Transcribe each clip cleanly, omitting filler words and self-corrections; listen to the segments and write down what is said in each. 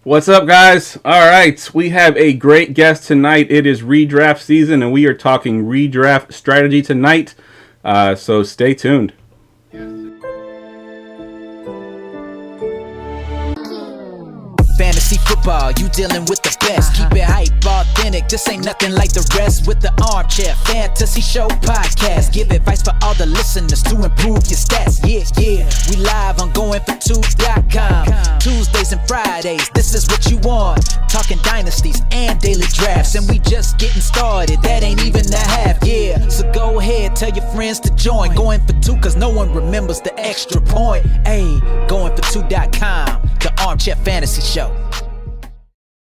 What's up, guys? All right, we have a great guest tonight. It is redraft season, and we are talking redraft strategy tonight. So stay tuned. Fantasy football, you dealing with the best. Keep it hype, authentic, this ain't nothing like the rest. With the Armchair Fantasy Show podcast, give advice for all the listeners to improve your stats. Yeah, we live on goingfor2.com. Tuesdays and Fridays, this is what you want. Talking dynasties and daily drafts, and we just getting started, that ain't even the half. Yeah, so go ahead, tell your friends to join. Going for two, cause no one remembers the extra point. Ayy, goingfor2.com, the Armchair Fantasy Show.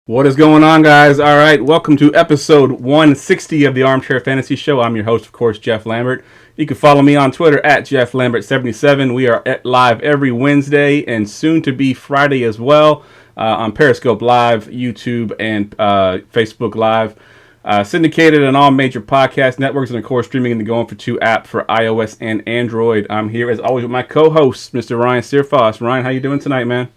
What is going on, guys? All right, welcome to episode 160 of the Armchair Fantasy Show. I'm your host, of course, Jeff Lambert. You can follow me on Twitter at JeffLambert77. We are live every Wednesday and soon to be Friday as well on Periscope Live, YouTube, and Facebook Live. Syndicated on all major podcast networks and, of course, streaming in the Going for Two app for iOS and Android. I'm here, as always, with my co-host, Mr. Ryan Searfoss. Ryan, how you doing tonight, man?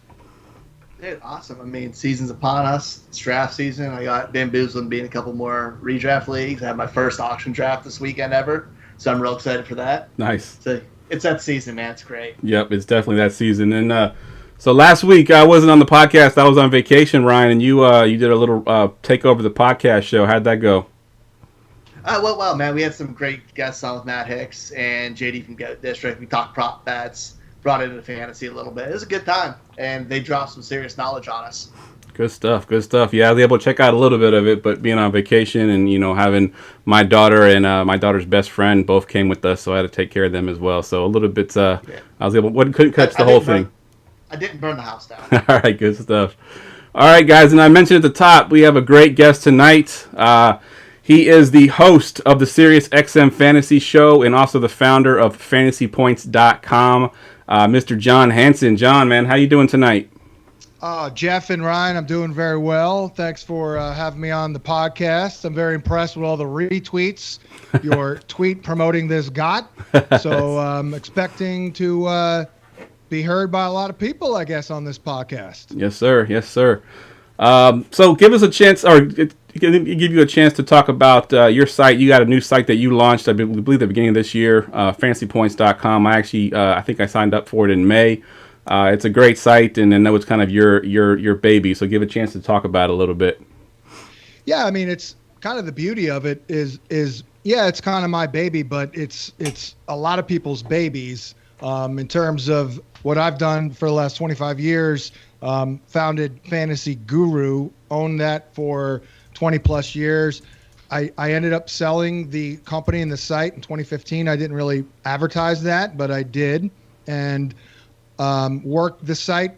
Dude, awesome. I mean, season's upon us. It's draft season. I got bamboozled and being a couple more redraft leagues. I had my first auction draft this weekend ever, so I'm real excited for that. Nice. So it's that season, man. It's great. Yep, it's definitely that season. And so last week I wasn't on the podcast. I was on vacation, Ryan, and you did a little take over the podcast show. How'd that go? Well, man. We had some great guests on with Matt Hicks and JD from Goat District. We talked prop bets, brought it into fantasy a little bit. It was a good time, and they dropped some serious knowledge on us. Good stuff. Yeah, I was able to check out a little bit of it, but being on vacation and, having my daughter and my daughter's best friend both came with us, so I had to take care of them as well. So a little bit, I couldn't catch the whole thing. I didn't burn the house down. All right, good stuff. All right, guys, and I mentioned at the top, we have a great guest tonight. He is the host of the Sirius XM Fantasy Show and also the founder of FantasyPoints.com, Mr. John Hansen. John, man, how you doing tonight? Jeff and Ryan, I'm doing very well. Thanks for having me on the podcast. I'm very impressed with all the retweets your tweet promoting this got. So I'm expecting to be heard by a lot of people, I guess, on this podcast. Yes, sir. So give us a chance, or give you a chance to talk about your site. You got a new site that you launched, I believe, at the beginning of this year, FantasyPoints.com. I think I signed up for it in May. It's a great site, and I know it's kind of your baby. So give a chance to talk about it a little bit. Yeah, I mean, it's kind of the beauty of it is it's kind of my baby, but it's a lot of people's babies. In terms of what I've done for the last 25 years, founded Fantasy Guru, owned that for 20 plus years. I ended up selling the company and the site in 2015. I didn't really advertise that, but I did. And worked the site.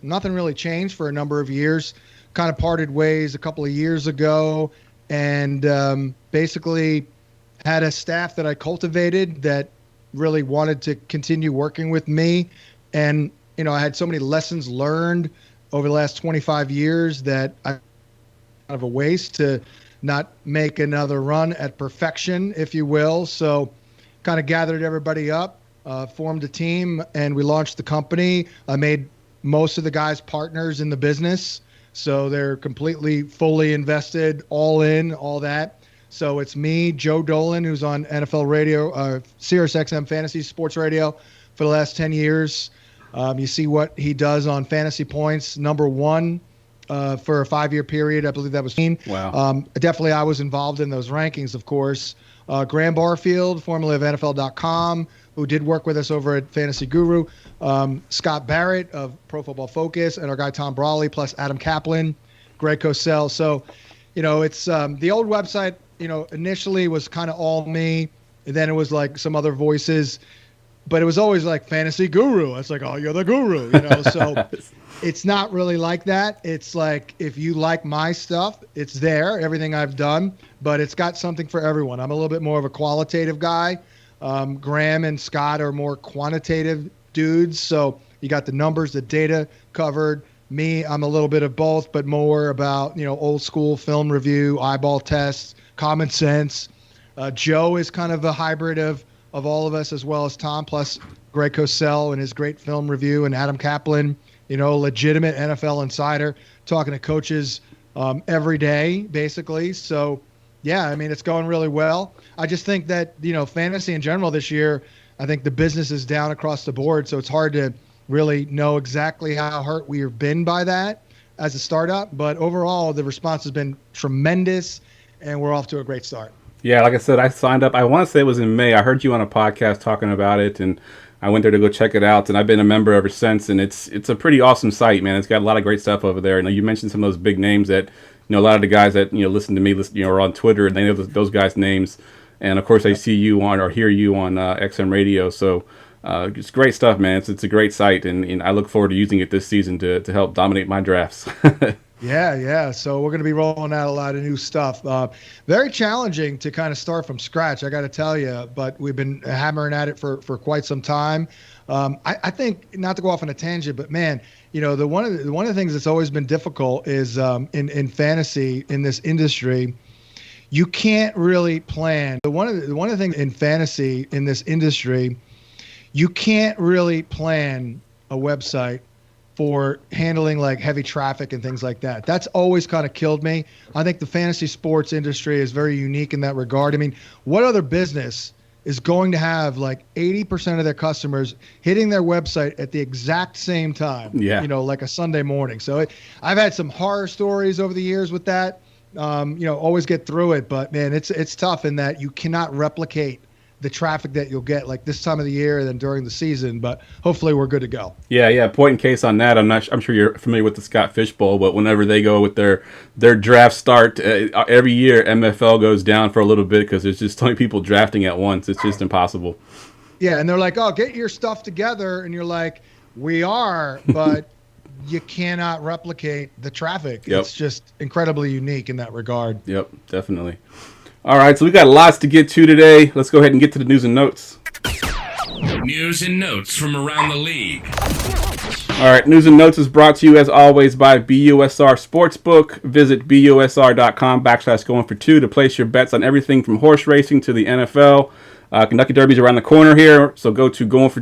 Nothing really changed for a number of years. Kind of parted ways a couple of years ago, and basically had a staff that I cultivated that really wanted to continue working with me. And, I had so many lessons learned over the last 25 years that I kind of a waste to not make another run at perfection, if you will. So kind of gathered everybody up, formed a team, and we launched the company. I made most of the guys partners in the business. So they're completely, fully invested, all in, all that. So it's me, Joe Dolan, who's on NFL radio, Sirius XM Fantasy Sports Radio for the last 10 years. You see what he does on Fantasy Points, number one for a 5-year period. I believe that was 15. Wow. Definitely I was involved in those rankings, of course. Graham Barfield, formerly of NFL.com, who did work with us over at Fantasy Guru. Scott Barrett of Pro Football Focus, and our guy Tom Brawley, plus Adam Kaplan, Greg Cosell. So, it's the old website, initially was kind of all me, and then it was like some other voices, but it was always like Fantasy Guru. It's like, oh, you're the guru, so it's not really like that. It's like, if you like my stuff, it's there, everything I've done, but it's got something for everyone. I'm a little bit more of a qualitative guy. Graham and Scott are more quantitative dudes. So you got the numbers, the data covered. Me, I'm a little bit of both, but more about, old school film review, eyeball tests, common sense. Joe is kind of a hybrid of all of us, as well as Tom, plus Greg Cosell and his great film review, and Adam Kaplan legitimate NFL insider, talking to coaches every day, basically. So, yeah, I mean, it's going really well. I just think that, fantasy in general this year, I think the business is down across the board. So it's hard to really know exactly how hurt we have been by that as a startup. But overall, the response has been tremendous, and we're off to a great start. Yeah, like I said, I signed up. I want to say it was in May. I heard you on a podcast talking about it, and I went there to go check it out, and I've been a member ever since. And it's a pretty awesome site, man. It's got a lot of great stuff over there. And you mentioned some of those big names that, a lot of the guys that listen to me, are on Twitter, and they know those guys' names. And of course, I see you on or hear you on XM Radio. So it's great stuff, man. It's a great site, and I look forward to using it this season to help dominate my drafts. Yeah. So we're going to be rolling out a lot of new stuff. Very challenging to kind of start from scratch, I got to tell you, but we've been hammering at it for quite some time. I think, not to go off on a tangent, but man, one of the things that's always been difficult is in fantasy in this industry, you can't really plan. One of the things in fantasy in this industry, you can't really plan a website for handling like heavy traffic and things like that. That's always kind of killed me. I think the fantasy sports industry is very unique in that regard. I mean, what other business is going to have like 80% of their customers hitting their website at the exact same time? Yeah. Like a Sunday morning. So I've had some horror stories over the years with that. Always get through it, but man, it's tough in that you cannot replicate the traffic that you'll get like this time of the year and then during the season, but hopefully we're good to go. Yeah. Point in case on that. I'm sure you're familiar with the Scott Fish Bowl, but whenever they go with their draft start every year, MFL goes down for a little bit because there's just so many people drafting at once. It's just impossible. Yeah. And they're like, oh, get your stuff together. And you're like, we are, but you cannot replicate the traffic. Yep. It's just incredibly unique in that regard. Yep, definitely. All right, so we got lots to get to today. Let's go ahead and get to the news and notes. News and notes from around the league. All right, news and notes is brought to you as always by BUSR Sportsbook. Visit busr.com/going for two to place your bets on everything from horse racing to the NFL. Kentucky Derby's around the corner here, so go to busr.com/going for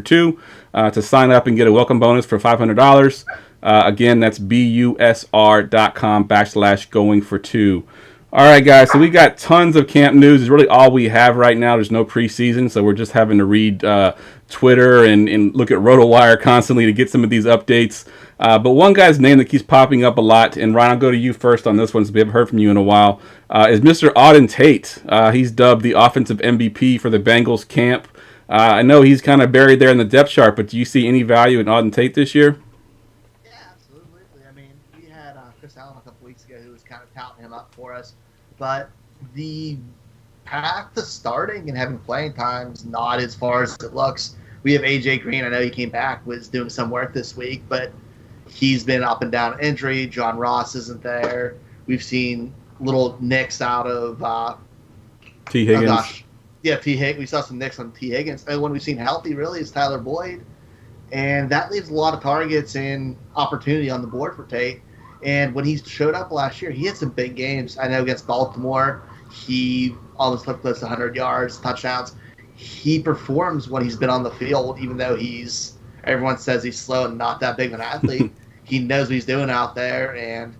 two to sign up and get a welcome bonus for $500. Again, that's busr.com/going for two. All right, guys, so we got tons of camp news. It's really all we have right now. There's no preseason, so we're just having to read Twitter and look at RotoWire constantly to get some of these updates. But one guy's name that keeps popping up a lot, and Ryan, I'll go to you first on this one since we haven't heard from you in a while, is Mr. Auden Tate. He's dubbed the offensive MVP for the Bengals camp. I know he's kind of buried there in the depth chart, but do you see any value in Auden Tate this year? Yeah, absolutely. I mean, we had Chris Allen a couple weeks ago who was kind of touting him up for us, but the path to starting and having playing time is not as far as it looks. We have AJ Green. I know he came back, was doing some work this week, but he's been up and down injury. John Ross isn't there. We've seen little nicks out of T. Higgins. Oh gosh. Yeah, T. Higgins. We saw some nicks on T. Higgins. And one we've seen healthy really is Tyler Boyd. And that leaves a lot of targets and opportunity on the board for Tate. And when he showed up last year, he had some big games. I know against Baltimore, he almost flipped close to 100 yards, touchdowns. He performs when he's been on the field, even though everyone says he's slow and not that big of an athlete. He knows what he's doing out there, and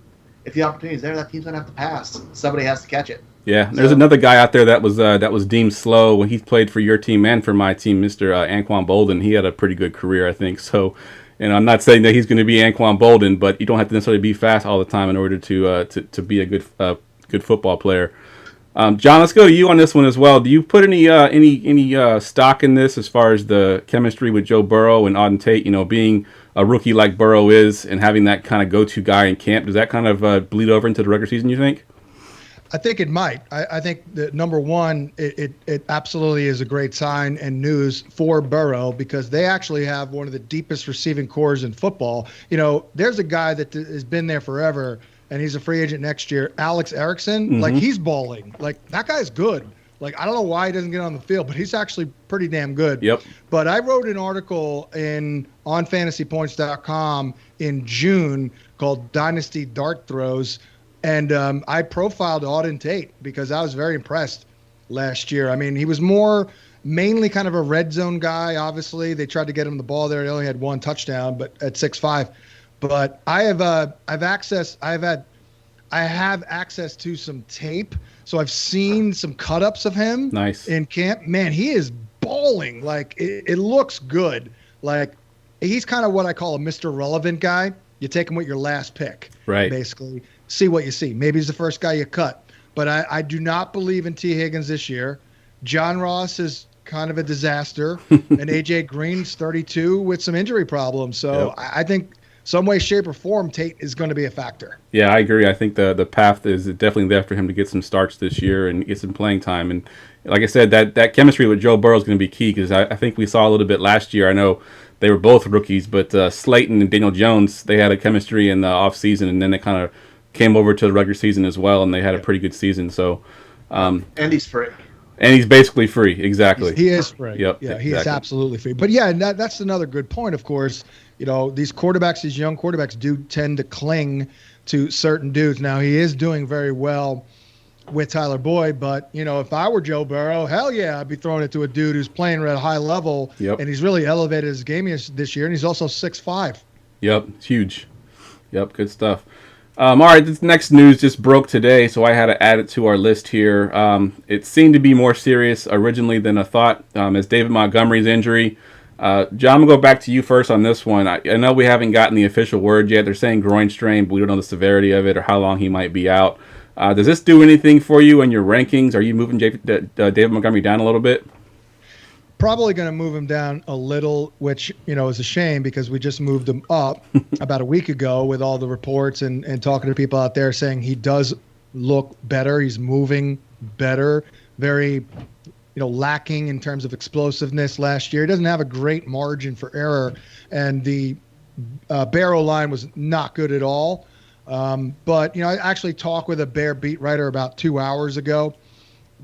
if the opportunity is there, that team's going to have to pass. Somebody has to catch it. Yeah, there's another guy out there that was deemed slow when he played for your team and for my team, Mr. Anquan Bolden. He had a pretty good career, I think. So, and I'm not saying that he's going to be Anquan Bolden, but you don't have to necessarily be fast all the time in order to be a good football player. John, let's go to you on this one as well. Do you put any stock in this as far as the chemistry with Joe Burrow and Auden Tate? Being a rookie like Burrow is and having that kind of go-to guy in camp, does that kind of bleed over into the regular season, you think? I think it might. I think that number one, it absolutely is a great sign and news for Burrow because they actually have one of the deepest receiving cores in football. There's a guy that has been there forever, and he's a free agent next year, Alex Erickson. Mm-hmm. Like, he's balling. Like, that guy's good. Like, I don't know why he doesn't get on the field, but he's actually pretty damn good. Yep. But I wrote an article on fantasypoints.com in June called Dynasty Dart Throws, and I profiled Auden Tate because I was very impressed last year. I mean, he was more mainly kind of a red zone guy. Obviously, they tried to get him the ball there. He only had one touchdown, but at 6'5". But I have access to some tape, so I've seen some cut-ups of him. Nice. In camp. Man, he is balling. Like it looks good. Like he's kind of what I call a Mr. Relevant guy. You take him with your last pick, right? Basically, see what you see. Maybe he's the first guy you cut. But I do not believe in T. Higgins this year. John Ross is kind of a disaster, and A.J. Green's 32 with some injury problems. So I think some way, shape, or form, Tate is going to be a factor. Yeah, I agree. I think the path is definitely there for him to get some starts this year and get some playing time. And like I said, that chemistry with Joe Burrow is going to be key because I think we saw a little bit last year. I know they were both rookies, but Slayton and Daniel Jones, they had a chemistry in the offseason, and then they kind of came over to the regular season as well, and they had a pretty good season. So, and he's free. And he's basically free, exactly. He is free. Yep. Yeah, exactly. he is absolutely free. But yeah, that's another good point. Of course, these quarterbacks, these young quarterbacks, do tend to cling to certain dudes. Now he is doing very well with Tyler Boyd, but if I were Joe Burrow, hell yeah, I'd be throwing it to a dude who's playing at a high level, and he's really elevated his game this year, and he's also 6'5". Yep, it's huge. Yep, good stuff. All right, this next news just broke today, so I had to add it to our list here. It seemed to be more serious originally than I thought, as David Montgomery's injury. John, I'm going to go back to you first on this one. I know we haven't gotten the official word yet. They're saying groin strain, but we don't know the severity of it or how long he might be out. Does this do anything for you in your rankings? Are you moving David Montgomery down a little bit? Probably going to move him down a little, which, is a shame because we just moved him up about a week ago with all the reports and talking to people out there saying he does look better. He's moving better, very, lacking in terms of explosiveness last year. He doesn't have a great margin for error, and the Barrow line was not good at all. But, I actually talked with a Bear beat writer about 2 hours ago.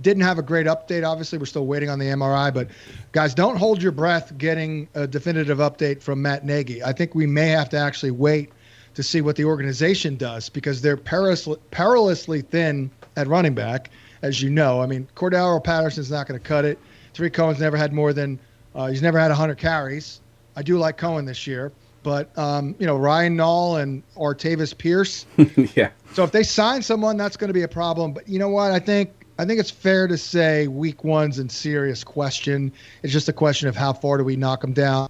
Didn't have a great update. Obviously, we're still waiting on the MRI, but guys, don't hold your breath getting a definitive update from Matt Nagy. I think we may have to actually wait to see what the organization does because they're perilously thin at running back, as you know. I mean, Cordero Patterson's not going to cut it. Tariq Cohen's never had more than he's never had 100 carries. I do like Cohen this year, but Ryan Nall and Artavis Pierce. Yeah. So if they sign someone, that's going to be a problem. But you know what? I think it's fair to say week one's in serious question. It's just a question of how far do we knock him down.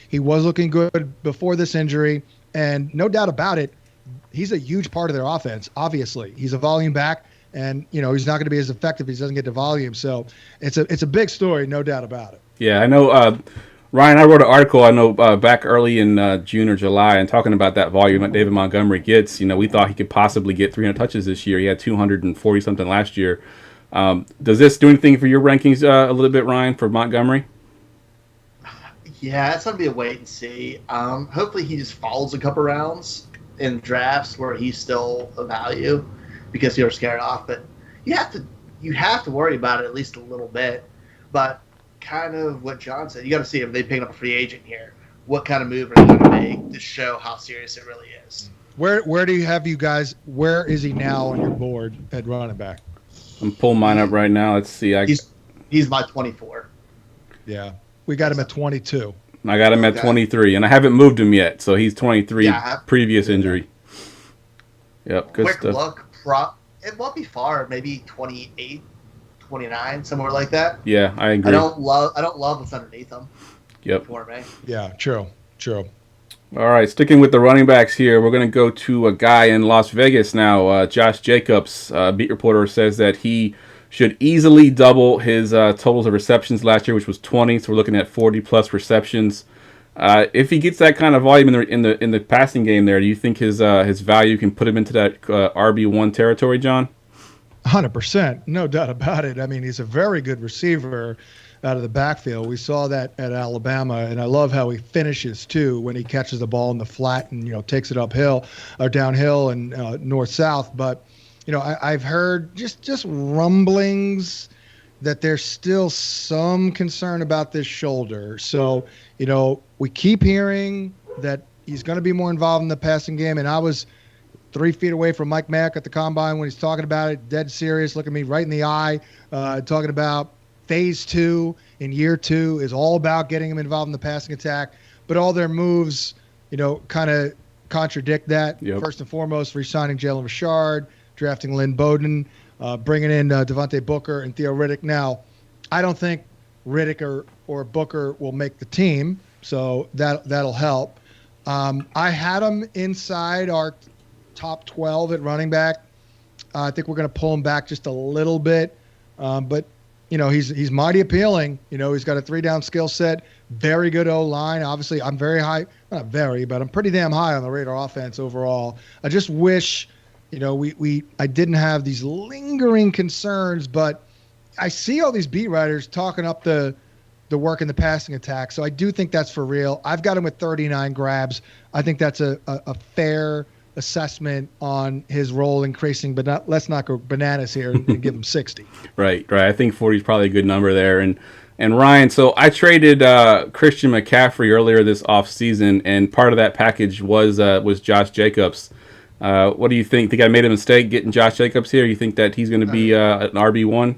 He was looking good before this injury, and no doubt about it, he's a huge part of their offense, obviously. He's a volume back, and, he's not going to be as effective if he doesn't get the volume. So it's a big story, no doubt about it. Yeah, I know, Ryan, I wrote an article, back early in June or July, and talking about that volume that David Montgomery gets. We thought he could possibly get 300 touches this year. He had 240-something last year. Does this do anything for your rankings a little bit, Ryan, for Montgomery? Yeah, it's going to be a wait and see. Hopefully he just follows a couple rounds in drafts where he's still a value because you're scared off. But you have to worry about it at least a little bit. But kind of what John said, you got to see if they pick up a free agent here. What kind of move are they going to make to show how serious it really is? Where do you have you guys? Where is he now on your board at running back? I'm pulling mine up right now. Let's see. He's my 24. Yeah, we got him at 22. I got him at 23, and I haven't moved him yet, so he's 23. Previous injury. Yep, good quick stuff. Look, it won't be far. Maybe 28, 29, somewhere like that. Yeah, I agree. I don't love what's underneath him. Yep. For me. Yeah, true. All right, sticking with the running backs here, we're going to go to a guy in Las Vegas now. Josh Jacobs, beat reporter, says that he should easily double his totals of receptions last year, which was 20. So we're looking at 40-plus receptions. If he gets that kind of volume in the passing game there, do you think his value can put him into that RB1 territory, John? 100%, no doubt about it. I mean, he's a very good receiver out of the backfield. We saw that at Alabama, and I love how he finishes too when he catches the ball in the flat and takes it uphill or downhill and north-south. But I've heard just rumblings that there's still some concern about this shoulder. So we keep hearing that he's going to be more involved in the passing game, and I was 3 feet away from Mike Mack at the combine when he's talking about it, dead serious, looking me right in the eye, talking about phase 2, in year 2 is all about getting him involved in the passing attack, but all their moves, kind of contradict that. Yep. First and foremost, re-signing Jalen Richard, drafting Lynn Bowden, bringing in Devontae Booker and Theo Riddick. Now, I don't think Riddick or Booker will make the team, so that'll help. I had him inside our top 12 at running back. I think we're going to pull him back just a little bit, but he's mighty appealing. He's got a 3-down skill set, very good O-line. Obviously, I'm very high, not very, but I'm pretty damn high on the Raider offense overall. I just wish, I didn't have these lingering concerns, but I see all these beat writers talking up the work in the passing attack. So I do think that's for real. I've got him with 39 grabs. I think that's a fair assessment on his role increasing, but let's not go bananas here and give him 60. Right. I think 40 is probably a good number there. And Ryan, so I traded Christian McCaffrey earlier this offseason, and part of that package was Josh Jacobs. What do you think? Think I made a mistake getting Josh Jacobs here? You think that he's going to be an RB1?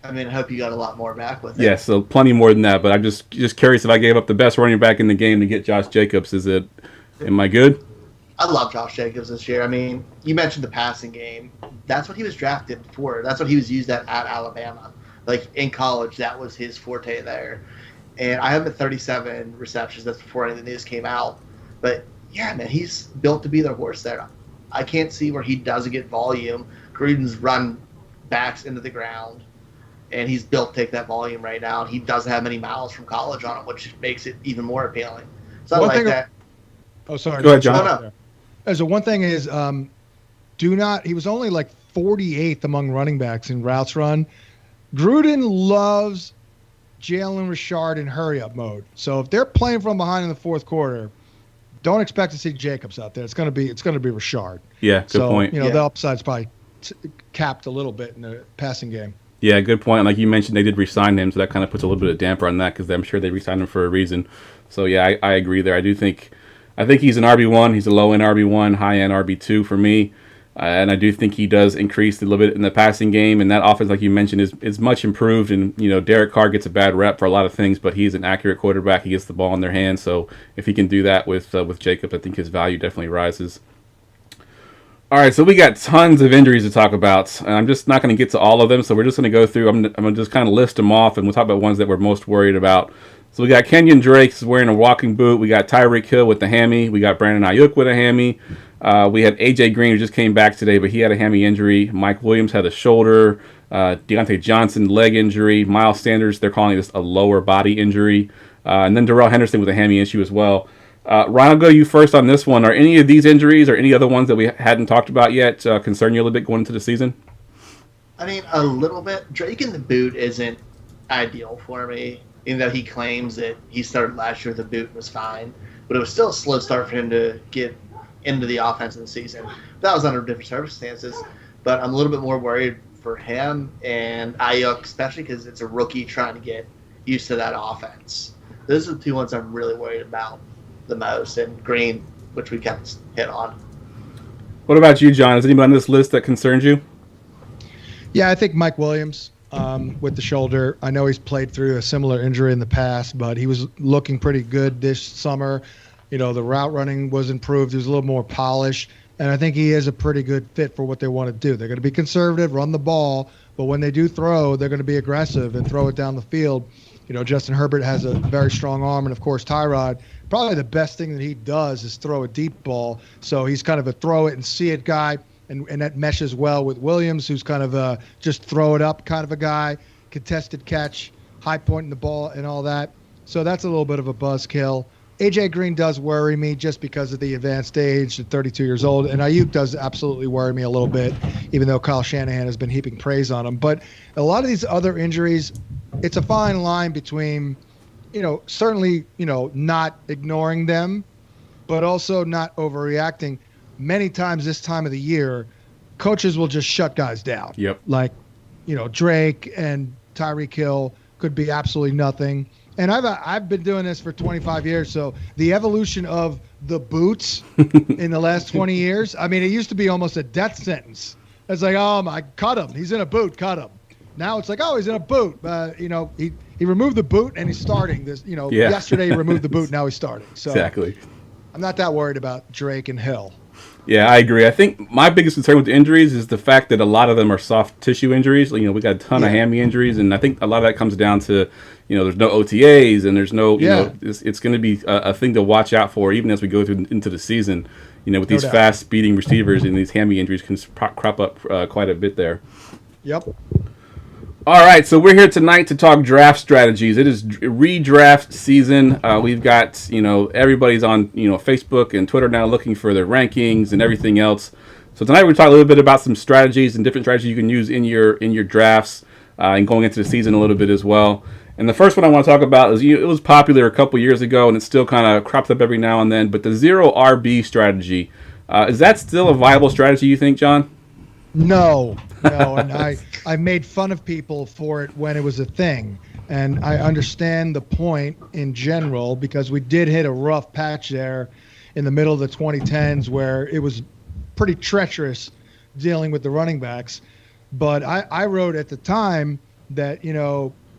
I mean, I hope you got a lot more back with it. Yeah, so plenty more than that. But I'm just curious, if I gave up the best running back in the game to get Josh Jacobs, am I good? I love Josh Jacobs this year. I mean, you mentioned the passing game. That's what he was drafted for. That's what he was used at Alabama. Like, in college, that was his forte there. And I have him at 37 receptions. That's before any of the news came out. But, yeah, man, he's built to be their horse there. I can't see where he doesn't get volume. Gruden's run backs into the ground, and he's built to take that volume right now. And he doesn't have many miles from college on him, which makes it even more appealing. So I like that. Oh, sorry. Go ahead, John. No. So one thing is, he was only like 48th among running backs in routes run. Gruden loves Jalen Richard in hurry-up mode. So if they're playing from behind in the fourth quarter, don't expect to see Jacobs out there. It's going to be Richard. Yeah, good point. The upside's probably capped a little bit in the passing game. Yeah, good point. Like you mentioned, they did re-sign him, so that kind of puts a little bit of damper on that, because I'm sure they re-signed him for a reason. So yeah, I agree there. I think he's an RB1. He's a low-end RB1, high-end RB2 for me. And I do think he does increase a little bit in the passing game. And that offense, like you mentioned, is much improved. And, Derek Carr gets a bad rep for a lot of things, but he's an accurate quarterback. He gets the ball in their hands. So if he can do that with Jacob, I think his value definitely rises. All right, so we got tons of injuries to talk about. And I'm just not going to get to all of them. So we're just going to go through. I'm going to just kind of list them off, and we'll talk about ones that we're most worried about. So we got Kenyon Drake wearing a walking boot. We got Tyreek Hill with the hammy. We got Brandon Ayuk with a hammy. We had A.J. Green, who just came back today, but he had a hammy injury. Mike Williams had a shoulder. Deontay Johnson, leg injury. Miles Sanders, they're calling this a lower body injury. And then Darrell Henderson with a hammy issue as well. Ryan, I'll go you first on this one. Are any of these injuries or any other ones that we hadn't talked about yet concern you a little bit going into the season? I mean, a little bit. Drake in the boot isn't ideal for me, even though he claims that he started last year with the boot and was fine. But it was still a slow start for him to get into the offense in the season. That was under different circumstances. But I'm a little bit more worried for him and Ayuk, especially because it's a rookie trying to get used to that offense. Those are the two ones I'm really worried about the most. And Green, which we kept hit on. What about you, John? Is anybody on this list that concerns you? Yeah, I think Mike Williams with the shoulder. I know he's played through a similar injury in the past, but he was looking pretty good this summer. The route running was improved. He was a little more polished, and I think he is a pretty good fit for what they want to do. They're going to be conservative, run the ball, but when they do throw, they're going to be aggressive and throw it down the field. Justin Herbert has a very strong arm, and, of course, Tyrod, probably the best thing that he does is throw a deep ball. So he's kind of a throw-it-and-see-it guy, and that meshes well with Williams, who's kind of a just throw-it-up kind of a guy, contested catch, high point in the ball and all that. So that's a little bit of a buzzkill. A.J. Green does worry me just because of the advanced age at 32 years old, and Ayuk does absolutely worry me a little bit, even though Kyle Shanahan has been heaping praise on him. But a lot of these other injuries, it's a fine line between, certainly, not ignoring them, but also not overreacting. Many times this time of the year, coaches will just shut guys down. Yep. Like, Drake and Tyreek Hill could be absolutely nothing. And I've been doing this for 25 years, so the evolution of the boots in the last 20 years, I mean, it used to be almost a death sentence. It's like, I cut him. He's in a boot, cut him. Now it's like, he's in a boot. He he removed the boot and he's starting this. Yeah. Yesterday he removed the boot, now he's starting. So Exactly. I'm not that worried about Drake and Hill. Yeah, I agree. I think my biggest concern with the injuries is the fact that a lot of them are soft tissue injuries. We got a ton of hammy injuries, and I think a lot of that comes down to, there's no OTAs and there's no, it's going to be a thing to watch out for even as we go through into the season. With these fast speeding receivers, and these hammy injuries can crop up quite a bit there. Yep. All right, so we're here tonight to talk draft strategies. It is redraft season. We've got, everybody's on, Facebook and Twitter now looking for their rankings and everything else. So tonight we're going to talk a little bit about some strategies and different strategies you can use in your drafts and going into the season a little bit as well. And the first one I want to talk about is, it was popular a couple years ago, and it still kind of crops up every now and then, but the 0 RB strategy. Is that still a viable strategy, you think, John? No, and I made fun of people for it when it was a thing, and I understand the point in general because we did hit a rough patch there in the middle of the 2010s where it was pretty treacherous dealing with the running backs. But I wrote at the time that,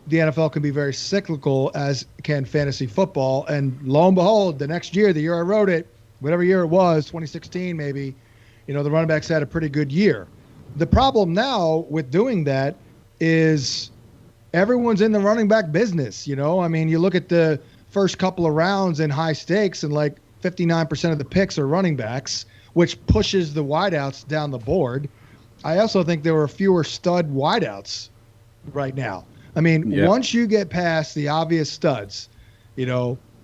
the NFL can be very cyclical, as can fantasy football, and lo and behold, the next year, the year I wrote it, whatever year it was, 2016 maybe, the running backs had a pretty good year. The problem now with doing that is everyone's in the running back business. You look at the first couple of rounds in high stakes and like 59% of the picks are running backs, which pushes the wideouts down the board. I also think there were fewer stud wideouts right now. Once you get past the obvious studs,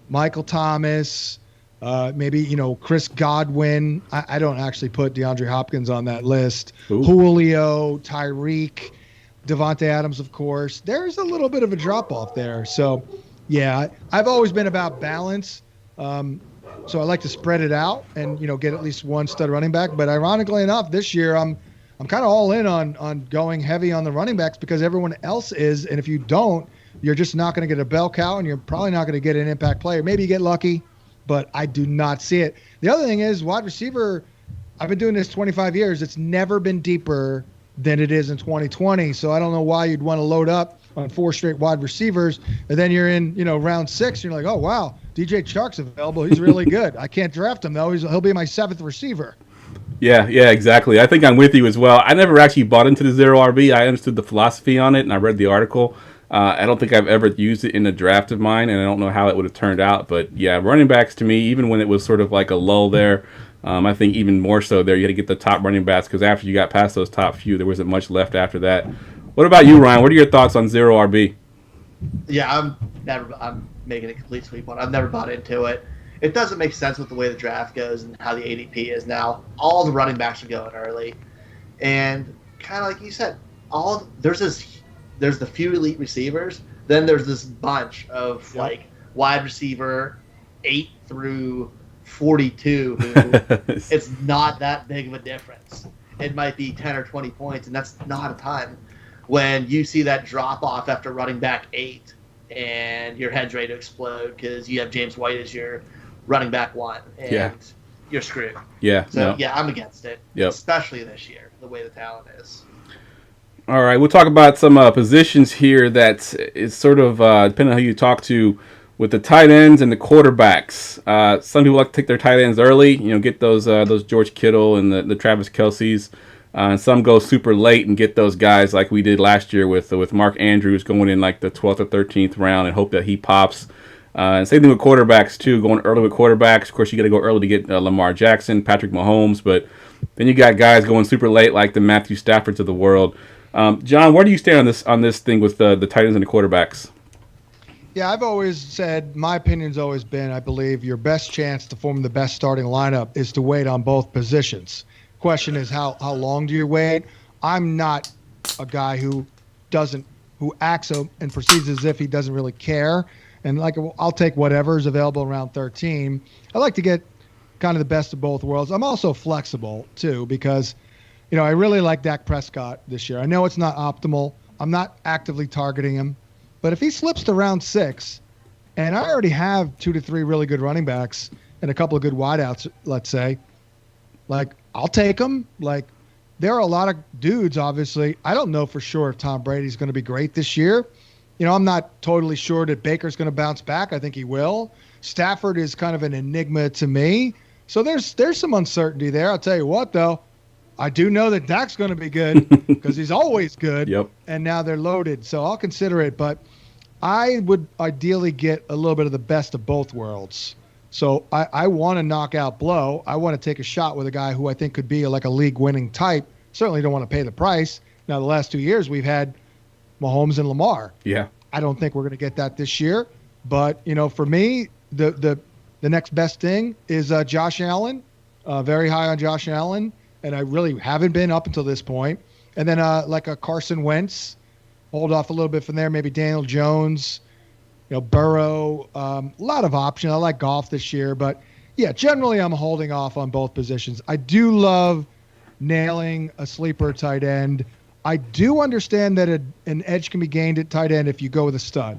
Michael Thomas, maybe, Chris Godwin. I don't actually put DeAndre Hopkins on that list. Ooh. Julio, Tyreek, Devontae Adams, of course. There's a little bit of a drop-off there. So, yeah, I've always been about balance. So I like to spread it out and, get at least one stud running back. But ironically enough, this year I'm kind of all in on going heavy on the running backs because everyone else is. And if you don't, you're just not going to get a bell cow and you're probably not going to get an impact player. Maybe you get lucky, but I do not see it. The other thing is wide receiver, I've been doing this 25 years. It's never been deeper than it is in 2020. So I don't know why you'd want to load up on 4 straight wide receivers. And then you're in, round 6. And you're like, oh, wow, DJ Chark's available. He's really good. I can't draft him, though. He'll be my 7th receiver. Yeah, exactly. I think I'm with you as well. I never actually bought into the 0 RB. I understood the philosophy on it, and I read the article. I don't think I've ever used it in a draft of mine, and I don't know how it would have turned out. But, yeah, running backs to me, even when it was sort of like a lull there, I think even more so there, you had to get the top running backs because after you got past those top few, there wasn't much left after that. What about you, Ryan? What are your thoughts on 0 RB? Yeah, I'm making a complete sweep on it. I've never bought into it. It doesn't make sense with the way the draft goes and how the ADP is now. All the running backs are going early. And kind of like you said, there's the few elite receivers, then there's this bunch of like wide receiver 8 through 42 who it's not that big of a difference. It might be 10 or 20 points, and that's not a ton. When you see that drop off after running back 8 and your head's ready to explode because you have James White as your running back 1 and you're screwed. Yeah. So, I'm against it, especially this year, the way the talent is. All right, we'll talk about some positions here that is sort of, depending on who you talk to, with the tight ends and the quarterbacks. Some people like to take their tight ends early, get those George Kittle and the Travis Kelce's. And some go super late and get those guys like we did last year with Mark Andrews going in like the 12th or 13th round and hope that he pops. And same thing with quarterbacks, too, going early with quarterbacks. Of course, you got to go early to get Lamar Jackson, Patrick Mahomes, but then you got guys going super late like the Matthew Staffords of the world. John, where do you stand on this thing with the tight ends and the quarterbacks? Yeah, I've always said, my opinion's always been, I believe your best chance to form the best starting lineup is to wait on both positions. Question is, how long do you wait? I'm not a guy who acts and proceeds as if he doesn't really care. And I'll take whatever is available around 13. I like to get kind of the best of both worlds. I'm also flexible too because, I really like Dak Prescott this year. I know it's not optimal. I'm not actively targeting him, but if he slips to round 6, and I already have 2 to 3 really good running backs and a couple of good wideouts, let's say, I'll take him. There are a lot of dudes, obviously. I don't know for sure if Tom Brady's going to be great this year, I'm not totally sure that Baker's going to bounce back. I think he will. Stafford is kind of an enigma to me. So there's some uncertainty there. I'll tell you what, though. I do know that Dak's going to be good because he's always good. Yep. And now they're loaded. So I'll consider it. But I would ideally get a little bit of the best of both worlds. So I want to knock out blow. I want to take a shot with a guy who I think could be like a league-winning type. Certainly don't want to pay the price. Now, the last 2 years, we've had Mahomes and Lamar. Yeah. I don't think we're going to get that this year. But, for me, the next best thing is Josh Allen. Very high on Josh Allen. And I really haven't been up until this point. And then like a Carson Wentz. Hold off a little bit from there. Maybe Daniel Jones. Burrow. A lot of options. I like Goff this year. But, yeah, generally I'm holding off on both positions. I do love nailing a sleeper tight end. I do understand that an edge can be gained at tight end if you go with a stud.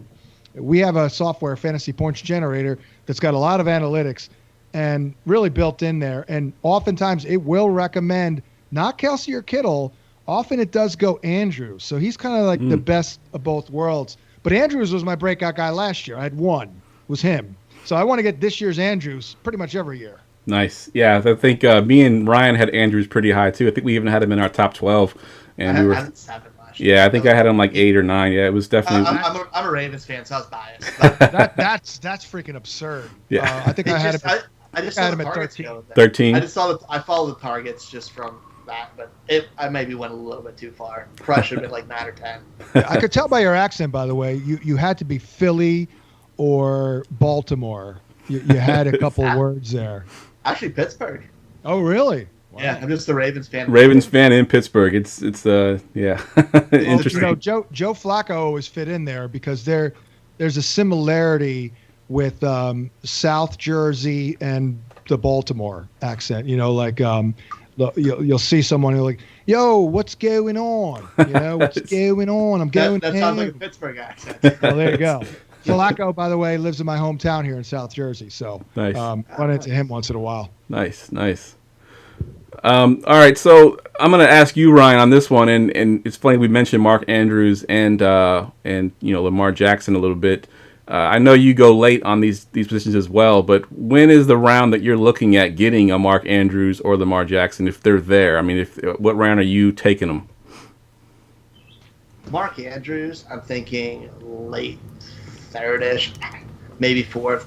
We have a software, fantasy points generator, that's got a lot of analytics and really built in there. And oftentimes it will recommend not Kelsey or Kittle. Often it does go Andrews. So he's kind of like the best of both worlds. But Andrews was my breakout guy last year. I had one. It was him. So I want to get this year's Andrews pretty much every year. Nice. Yeah, I think me and Ryan had Andrews pretty high, too. I think we even had him in our top 12. And I we were had 7 last year. Yeah, I think I had him like 8 or 9. Yeah, it was definitely. I'm a Ravens fan, so I was biased. But That's freaking absurd. Yeah. I think I had him. I just I saw had the him at targets 13. go with that. 13. I followed the targets just from that, but I maybe went a little bit too far. Probably should have been like 9 or 10. I could tell by your accent, by the way, you had to be Philly or Baltimore. You had a couple words there. Actually, Pittsburgh. Oh, really? Wow. Yeah, I'm just a Ravens fan. Ravens fan in Pittsburgh. It's yeah. Interesting. Joe Flacco always fit in there because there's a similarity with South Jersey and the Baltimore accent. You'll see someone who's like, "Yo, what's going on? What's going on? I'm going." That sounds like a Pittsburgh accent. Well, there you go. Flacco, by the way, lives in my hometown here in South Jersey, so Nice. Run into him once in a while. Nice. All right, so I'm going to ask you, Ryan, on this one, and it's funny we mentioned Mark Andrews and Lamar Jackson a little bit. I know you go late on these positions as well, but when is the round that you're looking at getting a Mark Andrews or Lamar Jackson if they're there? I mean, what round are you taking them? Mark Andrews, I'm thinking late third-ish, maybe fourth.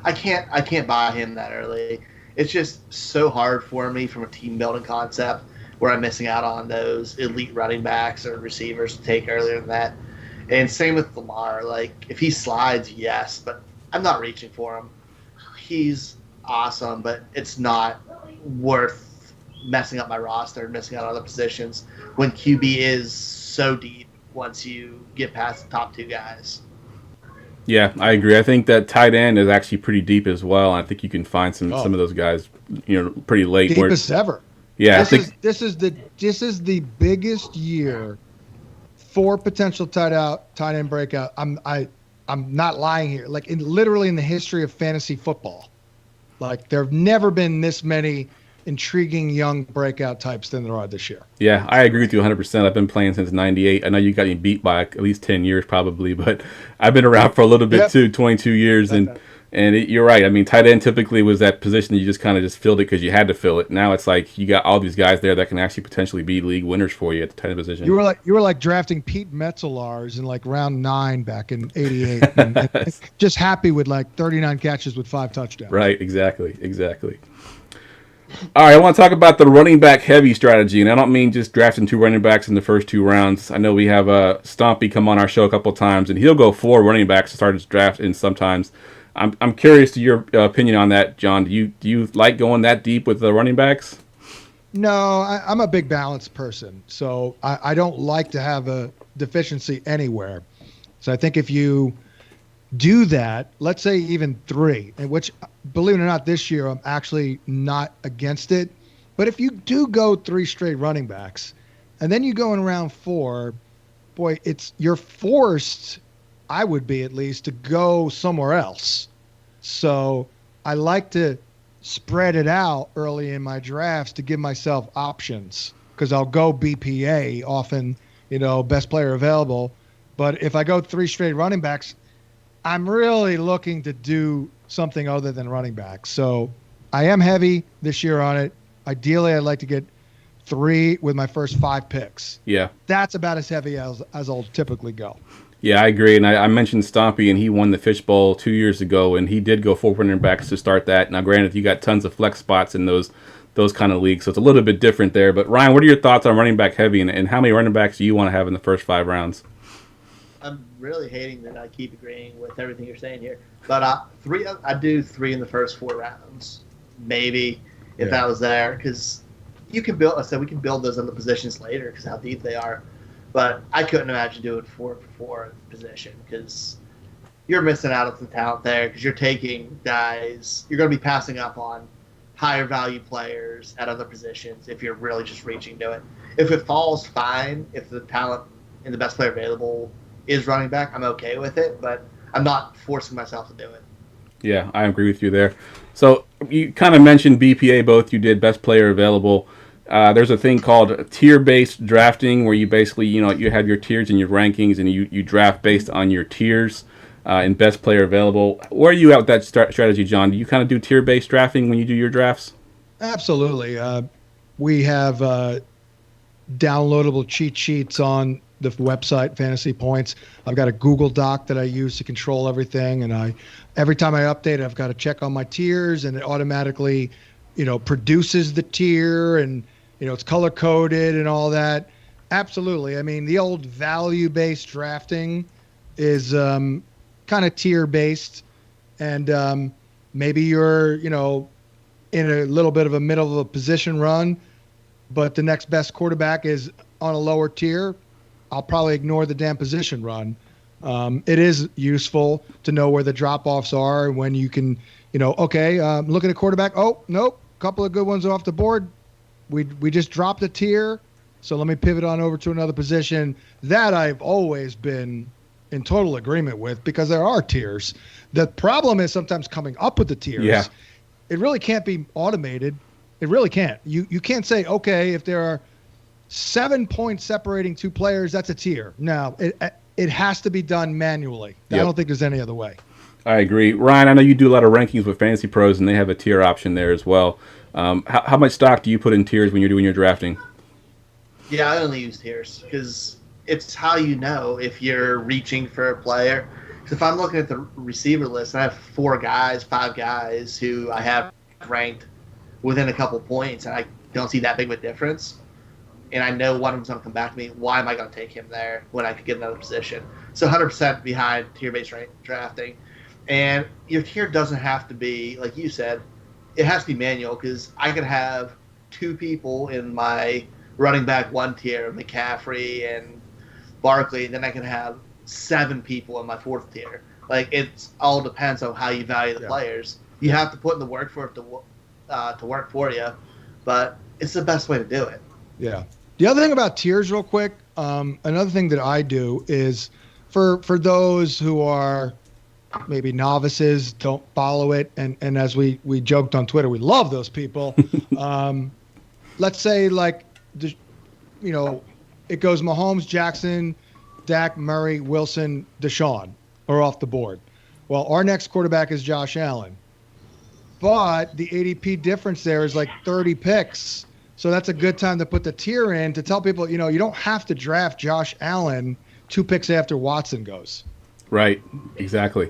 I can't buy him that early. It's just so hard for me from a team building concept where I'm missing out on those elite running backs or receivers to take earlier than that. And same with Lamar. Like, if he slides, yes, but I'm not reaching for him. He's awesome, but it's not worth messing up my roster and missing out on other positions when QB is so deep once you get past the top 2 guys. Yeah, I agree. I think that tight end is actually pretty deep as well. I think you can find some of those guys, pretty late. Deepest ever. Yeah, this is the biggest year for potential tight end breakout. I'm not lying here. Like literally in the history of fantasy football, like there have never been this many intriguing young breakout types than there are this year. Yeah, I agree with you 100%. I've been playing since '98. I know you got me beat by at least 10 years probably, but I've been around for a little bit too, 22 years. You're right. I mean, tight end typically was that position that you just kind of just filled it because you had to fill it. Now it's like you got all these guys there that can actually potentially be league winners for you at the tight end position. You were like drafting Pete Metzelaars in like round 9 back in '88, and just happy with like 39 catches with 5 touchdowns. Right. Exactly. All right, I want to talk about the running back heavy strategy, and I don't mean just drafting 2 running backs in the first 2 rounds. I know we have Stompy come on our show a couple of times, and he'll go 4 running backs to start his draft in sometimes. I'm curious to your opinion on that, John. Do you like going that deep with the running backs? No, I'm a big balance person, so I don't like to have a deficiency anywhere. So I think if you do that, let's say even 3, and which, believe it or not, this year I'm actually not against it. But if you do go 3 straight running backs, and then you go in round 4, boy, you're forced, I would be at least, to go somewhere else. So I like to spread it out early in my drafts to give myself options because I'll go BPA often, best player available. But if I go 3 straight running backs, I'm really looking to do something other than running back. So I am heavy this year on it. Ideally, I'd like to get 3 with my first 5 picks. Yeah. That's about as heavy as I'll typically go. Yeah, I agree. And I mentioned Stompy, and he won the Fishbowl 2 years ago, and he did go 4 running backs to start that. Now, granted, you got tons of flex spots in those kind of leagues, so it's a little bit different there. But, Ryan, what are your thoughts on running back heavy, and how many running backs do you want to have in the first 5 rounds? I'm really hating that I keep agreeing with everything you're saying here, but I do 3 in the first 4 rounds, maybe if that was there, because you can build. I said we can build those other positions later because how deep they are, but I couldn't imagine doing 4 for 4 position because you're missing out on some talent there because you're taking guys. You're going to be passing up on higher value players at other positions if you're really just reaching to it. If it falls, fine. If the talent and the best player available is running back, I'm okay with it, but I'm not forcing myself to do it. Yeah, I agree with you there. So you kind of mentioned BPA, both you did best player available. There's a thing called tier-based drafting where you basically, you have your tiers and your rankings, and you draft based on your tiers and best player available. Where are you at with that strategy, John? Do you kind of do tier-based drafting when you do your drafts? Absolutely. We have downloadable cheat sheets on the website Fantasy Points. I've got a Google Doc that I use to control everything, and every time I update it, I've got to check on my tiers, and it automatically, produces the tier, and it's color coded and all that. Absolutely. I mean, the old value based drafting is kind of tier based, and maybe you're in a little bit of a middle of a position run, but the next best quarterback is on a lower tier. I'll probably ignore the damn position run. It is useful to know where the drop-offs are and when you can, look at a quarterback. Oh, nope, a couple of good ones off the board. We just dropped a tier, so let me pivot on over to another position. That I've always been in total agreement with because there are tiers. The problem is sometimes coming up with the tiers. Yeah. It really can't be automated. It really can't. You can't say, okay, if there are 7 points separating 2 players, that's a tier. No, it has to be done manually. Yep. I don't think there's any other way. I agree. Ryan, I know you do a lot of rankings with Fantasy Pros, and they have a tier option there as well. How much stock do you put in tiers when you're doing your drafting? Yeah, I only use tiers because it's how you know if you're reaching for a player. Because if I'm looking at the receiver list, and I have 5 guys who I have ranked within a couple points, and I don't see that big of a difference, and I know one of them's going to come back to me, why am I going to take him there when I could get another position? So 100% behind tier-based drafting. And your tier doesn't have to be, like you said, it has to be manual because I could have 2 people in my running back 1 tier, McCaffrey and Barkley, and then I can have 7 people in my 4th tier. Like, it all depends on how you value the players. You have to put in the work for it to work for you, but it's the best way to do it. Yeah. The other thing about tiers real quick, another thing that I do is for those who are maybe novices, don't follow it, and as we joked on Twitter, we love those people. Let's say it goes Mahomes, Jackson, Dak, Murray, Wilson, Deshaun are off the board. Well, our next quarterback is Josh Allen. But the ADP difference there is like 30 picks. So that's a good time to put the tier in to tell people, you don't have to draft Josh Allen 2 picks after Watson goes. Right, exactly.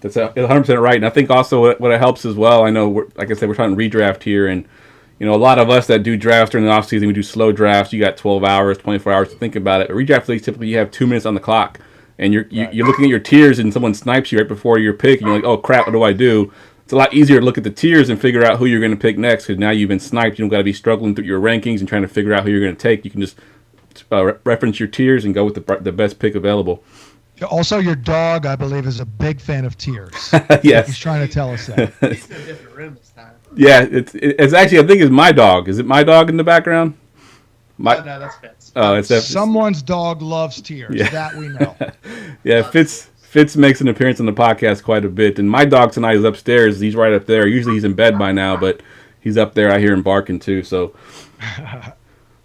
That's 100% right. And I think also what it helps as well, I know, like I said, we're trying to redraft here, and a lot of us that do drafts during the offseason, we do slow drafts. You got 12 hours, 24 hours to think about it. But redraft leagues, typically you have 2 minutes on the clock, and you're looking at your tiers, and someone snipes you right before your pick, and you're like, oh, crap, what do I do? It's a lot easier to look at the tiers and figure out who you're going to pick next because now you've been sniped. You don't got to be struggling through your rankings and trying to figure out who you're going to take. You can just reference your tiers and go with the best pick available. Also, your dog, I believe, is a big fan of tiers. Yes. He's trying to tell us that. He's in a different room this time. Yeah, it's actually, I think it's my dog. Is it my dog in the background? No, that's Fitz. Oh, it's someone's dog loves tiers. Yeah. That we know. Yeah, Fitz makes an appearance on the podcast quite a bit, and my dog tonight is upstairs. He's right up there. Usually he's in bed by now, but he's up there. I hear him barking too. So,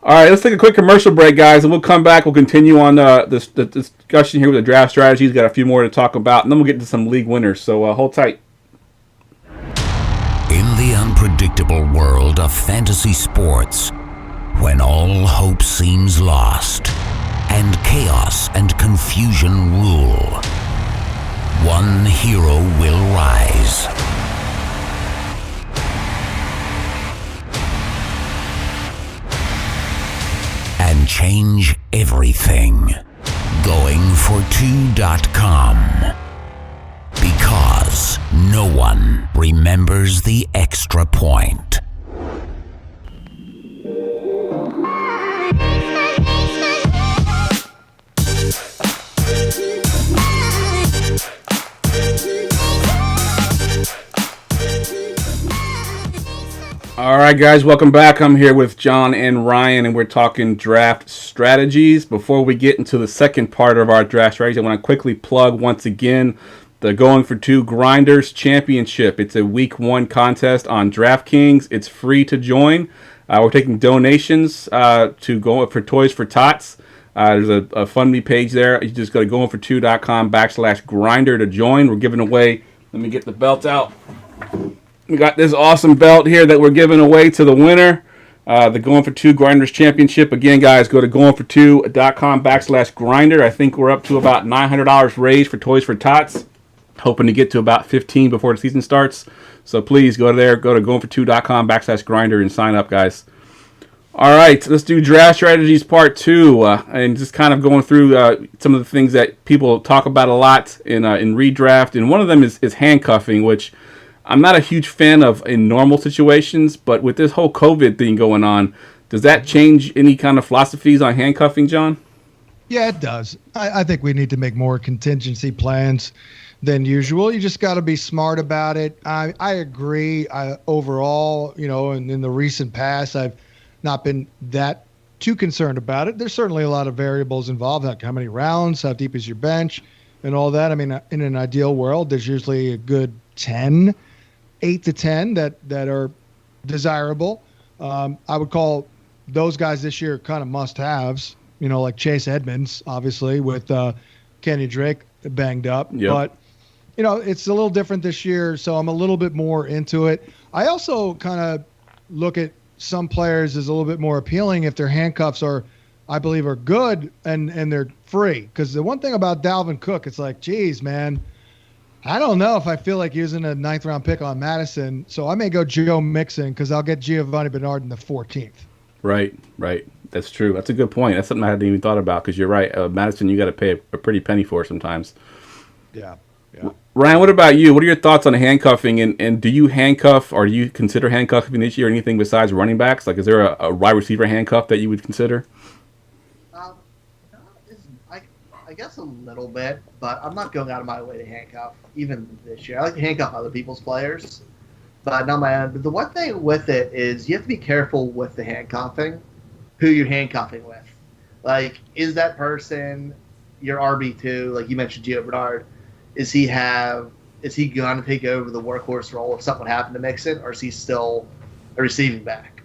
All right, let's take a quick commercial break, guys, and we'll come back. We'll continue on the discussion here with the draft strategies. Got a few more to talk about, and then we'll get to some league winners. So hold tight. In the unpredictable world of fantasy sports, when all hope seems lost and chaos and confusion rule, one hero will rise. And change everything. Goingfor2.com. Because no one remembers the extra point. All right, guys, welcome back. I'm here with John and Ryan, and we're talking draft strategies. Before we get into the second part of our draft strategy, I want to quickly plug once again the Going for Two Grinders Championship. It's a week 1 contest on DraftKings. It's free to join. We're taking donations to go for Toys for Tots. There's a fund me page there. You just go to goingfor2.com/grinder to join. We're giving away, let me get the belt out. We got this awesome belt here that we're giving away to the winner. The Going for Two Grinders Championship. Again, guys, go to goingfor2.com/grinder. I think we're up to about $900 raised for Toys for Tots. Hoping to get to about 15 before the season starts. So please go there, go to goingfor2.com/grinder and sign up, guys. All right, let's do draft strategies part 2, and just kind of going through some of the things that people talk about a lot in redraft. And one of them is handcuffing, which I'm not a huge fan of in normal situations, but with this whole COVID thing going on, does that change any kind of philosophies on handcuffing, John? Yeah, it does. I think we need to make more contingency plans than usual. You just got to be smart about it. I agree. Overall, in the recent past, I've not been that too concerned about it. There's certainly a lot of variables involved, like how many rounds, how deep is your bench, and all that. I mean, in an ideal world, there's usually a good 8 to 10 that are desirable. I would call those guys this year kind of must-haves, like Chase Edmonds, obviously, with Kenny Drake banged up. Yep. But, it's a little different this year, so I'm a little bit more into it. I also kind of look at some players as a little bit more appealing if their handcuffs are good and they're free. Because the one thing about Dalvin Cook, it's like, geez, man, I don't know if I feel like using a 9th round pick on Madison, so I may go Joe Mixon because I'll get Giovanni Bernard in the 14th. Right. That's true. That's a good point. That's something I hadn't even thought about because you're right. Madison, you got to pay a pretty penny for sometimes. Yeah. Ryan, what about you? What are your thoughts on handcuffing? And do you handcuff or do you consider handcuffing this year or anything besides running backs? Like, is there a wide receiver handcuff that you would consider? I guess a little bit, but I'm not going out of my way to handcuff even this year. I like to handcuff other people's players, but not my own. But the one thing with it is you have to be careful with the handcuffing, who you're handcuffing with. Like, is that person your RB2? Like you mentioned, Gio Bernard. Is he going to take over the workhorse role if something happened to Mixon, or is he still a receiving back?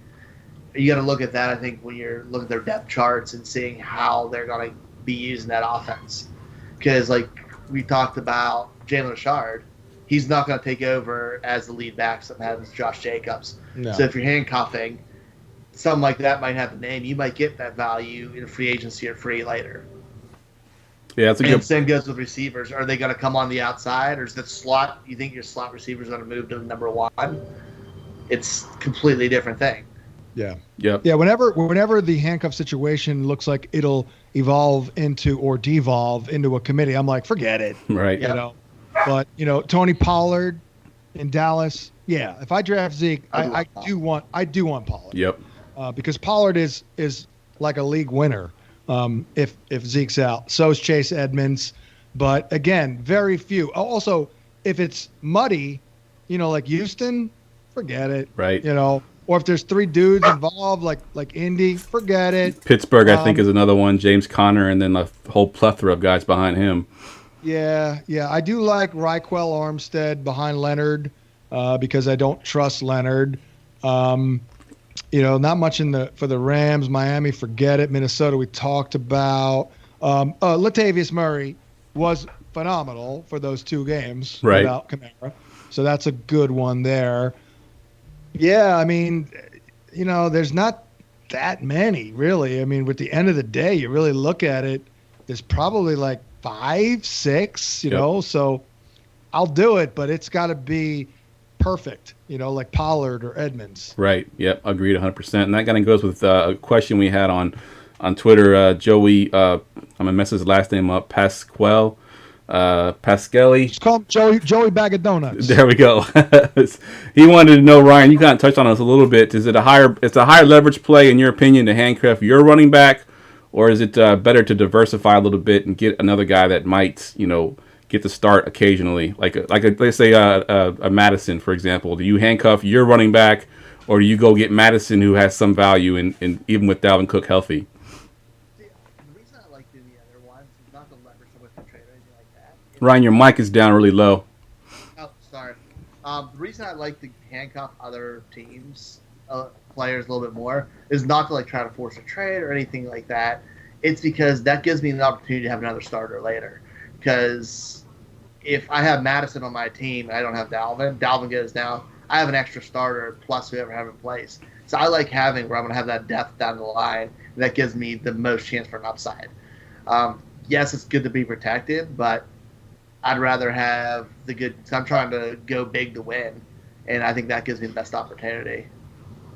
You got to look at that, I think, when you're looking at their depth charts and seeing how they're going to be using that offense. Because, like we talked about Jalen Richard, he's not going to take over as the lead back. Sometimes Josh Jacobs. No. So if you're handcuffing, something like that might have a name. You might get that value in a free agency or free later. Yeah, that's a good. And same goes with receivers. Are they going to come on the outside, or is the slot? You think your slot receiver is going to move to number 1? It's a completely different thing. Yeah. Yep. Yeah. Whenever the handcuff situation looks like it'll evolve into or devolve into a committee, I'm like, forget it. Right. But Tony Pollard in Dallas. Yeah. If I draft Zeke, I do want Pollard. Yep. Because Pollard is like a league winner. If Zeke's out, so is Chase Edmonds. But again, very few. Also, if it's muddy, like Houston, forget it. Right. Or if there's 3 dudes involved, like Indy, forget it. Pittsburgh, I think, is another one. James Conner, and then a whole plethora of guys behind him. Yeah. I do like Raquel Armstead behind Leonard because I don't trust Leonard. Not much for the Rams. Miami, forget it. Minnesota, we talked about. Latavius Murray was phenomenal for those 2 games without Kamara. So that's a good one there. Yeah, I mean, there's not that many, really. I mean, with the end of the day, you really look at it, there's probably like 5, 6, so I'll do it, but it's got to be perfect, like Pollard or Edmonds. Right. Yep. Agreed 100%. And that kind of goes with a question we had on Twitter. Joey, I'm going to mess his last name up, Pasquale. Pasquelli. Just call him Joey Bag of Donuts. There we go. He wanted to know, Ryan, you kind of touched on this a little bit. Is it a higher leverage play, in your opinion, to handcuff your running back, or is it better to diversify a little bit and get another guy that might, get the start occasionally, like let's say a Madison, for example? Do you handcuff your running back, or do you go get Madison, who has some value, in even with Dalvin Cook healthy? Ryan, your mic is down really low. Oh, sorry. The reason I like to handcuff other teams, players a little bit more, is not to try to force a trade or anything like that. It's because that gives me the opportunity to have another starter later. Because if I have Madison on my team and I don't have Dalvin goes down, I have an extra starter plus whoever I have in place. So I like having where I'm going to have that depth down the line, and that gives me the most chance for an upside. Yes, it's good to be protected, but I'd rather have the good. So I'm trying to go big to win, and I think that gives me the best opportunity.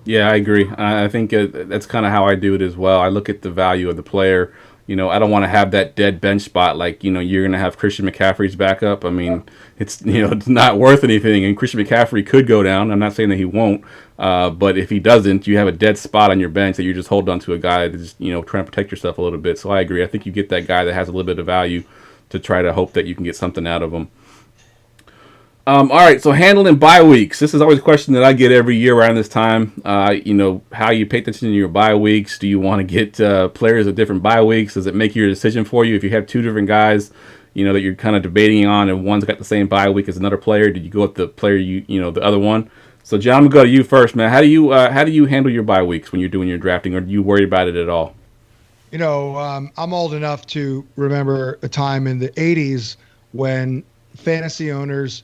Yeah, I agree. I think that's kind of how I do it as well. I look at the value of the player. I don't want to have that dead bench spot like, you're going to have Christian McCaffrey's backup. I mean, it's not worth anything, and Christian McCaffrey could go down. I'm not saying that he won't, but if he doesn't, you have a dead spot on your bench that you're just holding on to a guy that's, trying to protect yourself a little bit. So I agree. I think you get that guy that has a little bit of value to try to hope that you can get something out of him. All right, so handling bye weeks. This is always a question that I get every year around this time. How you pay attention to your bye weeks. Do you want to get players at different bye weeks? Does it make your decision for you? If you have 2 different guys, that you're kind of debating on, and one's got the same bye week as another player, did you go with the player the other one? So, John, I'm gonna go to you first, man. How do you handle your bye weeks when you're doing your drafting, or do you worry about it at all? I'm old enough to remember a time in the 80s when fantasy owners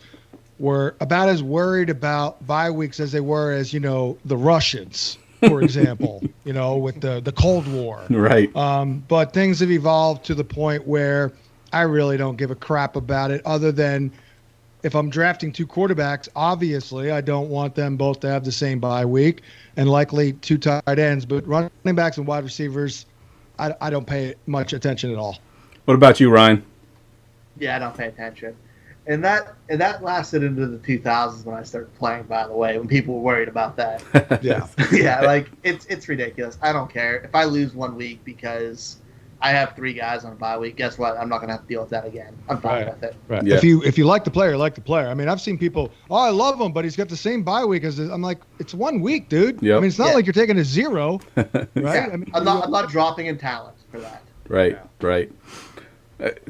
were about as worried about bye weeks as they were as, the Russians, for example, with the Cold War. Right. But things have evolved to the point where I really don't give a crap about it, other than if I'm drafting 2 quarterbacks, obviously I don't want them both to have the same bye week, and likely 2 tight ends. But running backs and wide receivers, I don't pay much attention at all. What about you, Ryan? Yeah, I don't pay attention. And that lasted into the 2000s when I started playing, by the way, when people were worried about that. Yeah. Yeah, it's ridiculous. I don't care. If I lose 1 week because I have 3 guys on a bye week, guess what? I'm not going to have to deal with that again. I'm fine with it. Right. Yeah. If you like the player, like the player. I mean, I've seen people, I love him, but he's got the same bye week as this. I'm like, it's 1 week, dude. Yep. I mean, it's not like you're taking a 0, right? Yeah. I mean, I'm not dropping in talent for that. Right, yeah. Right.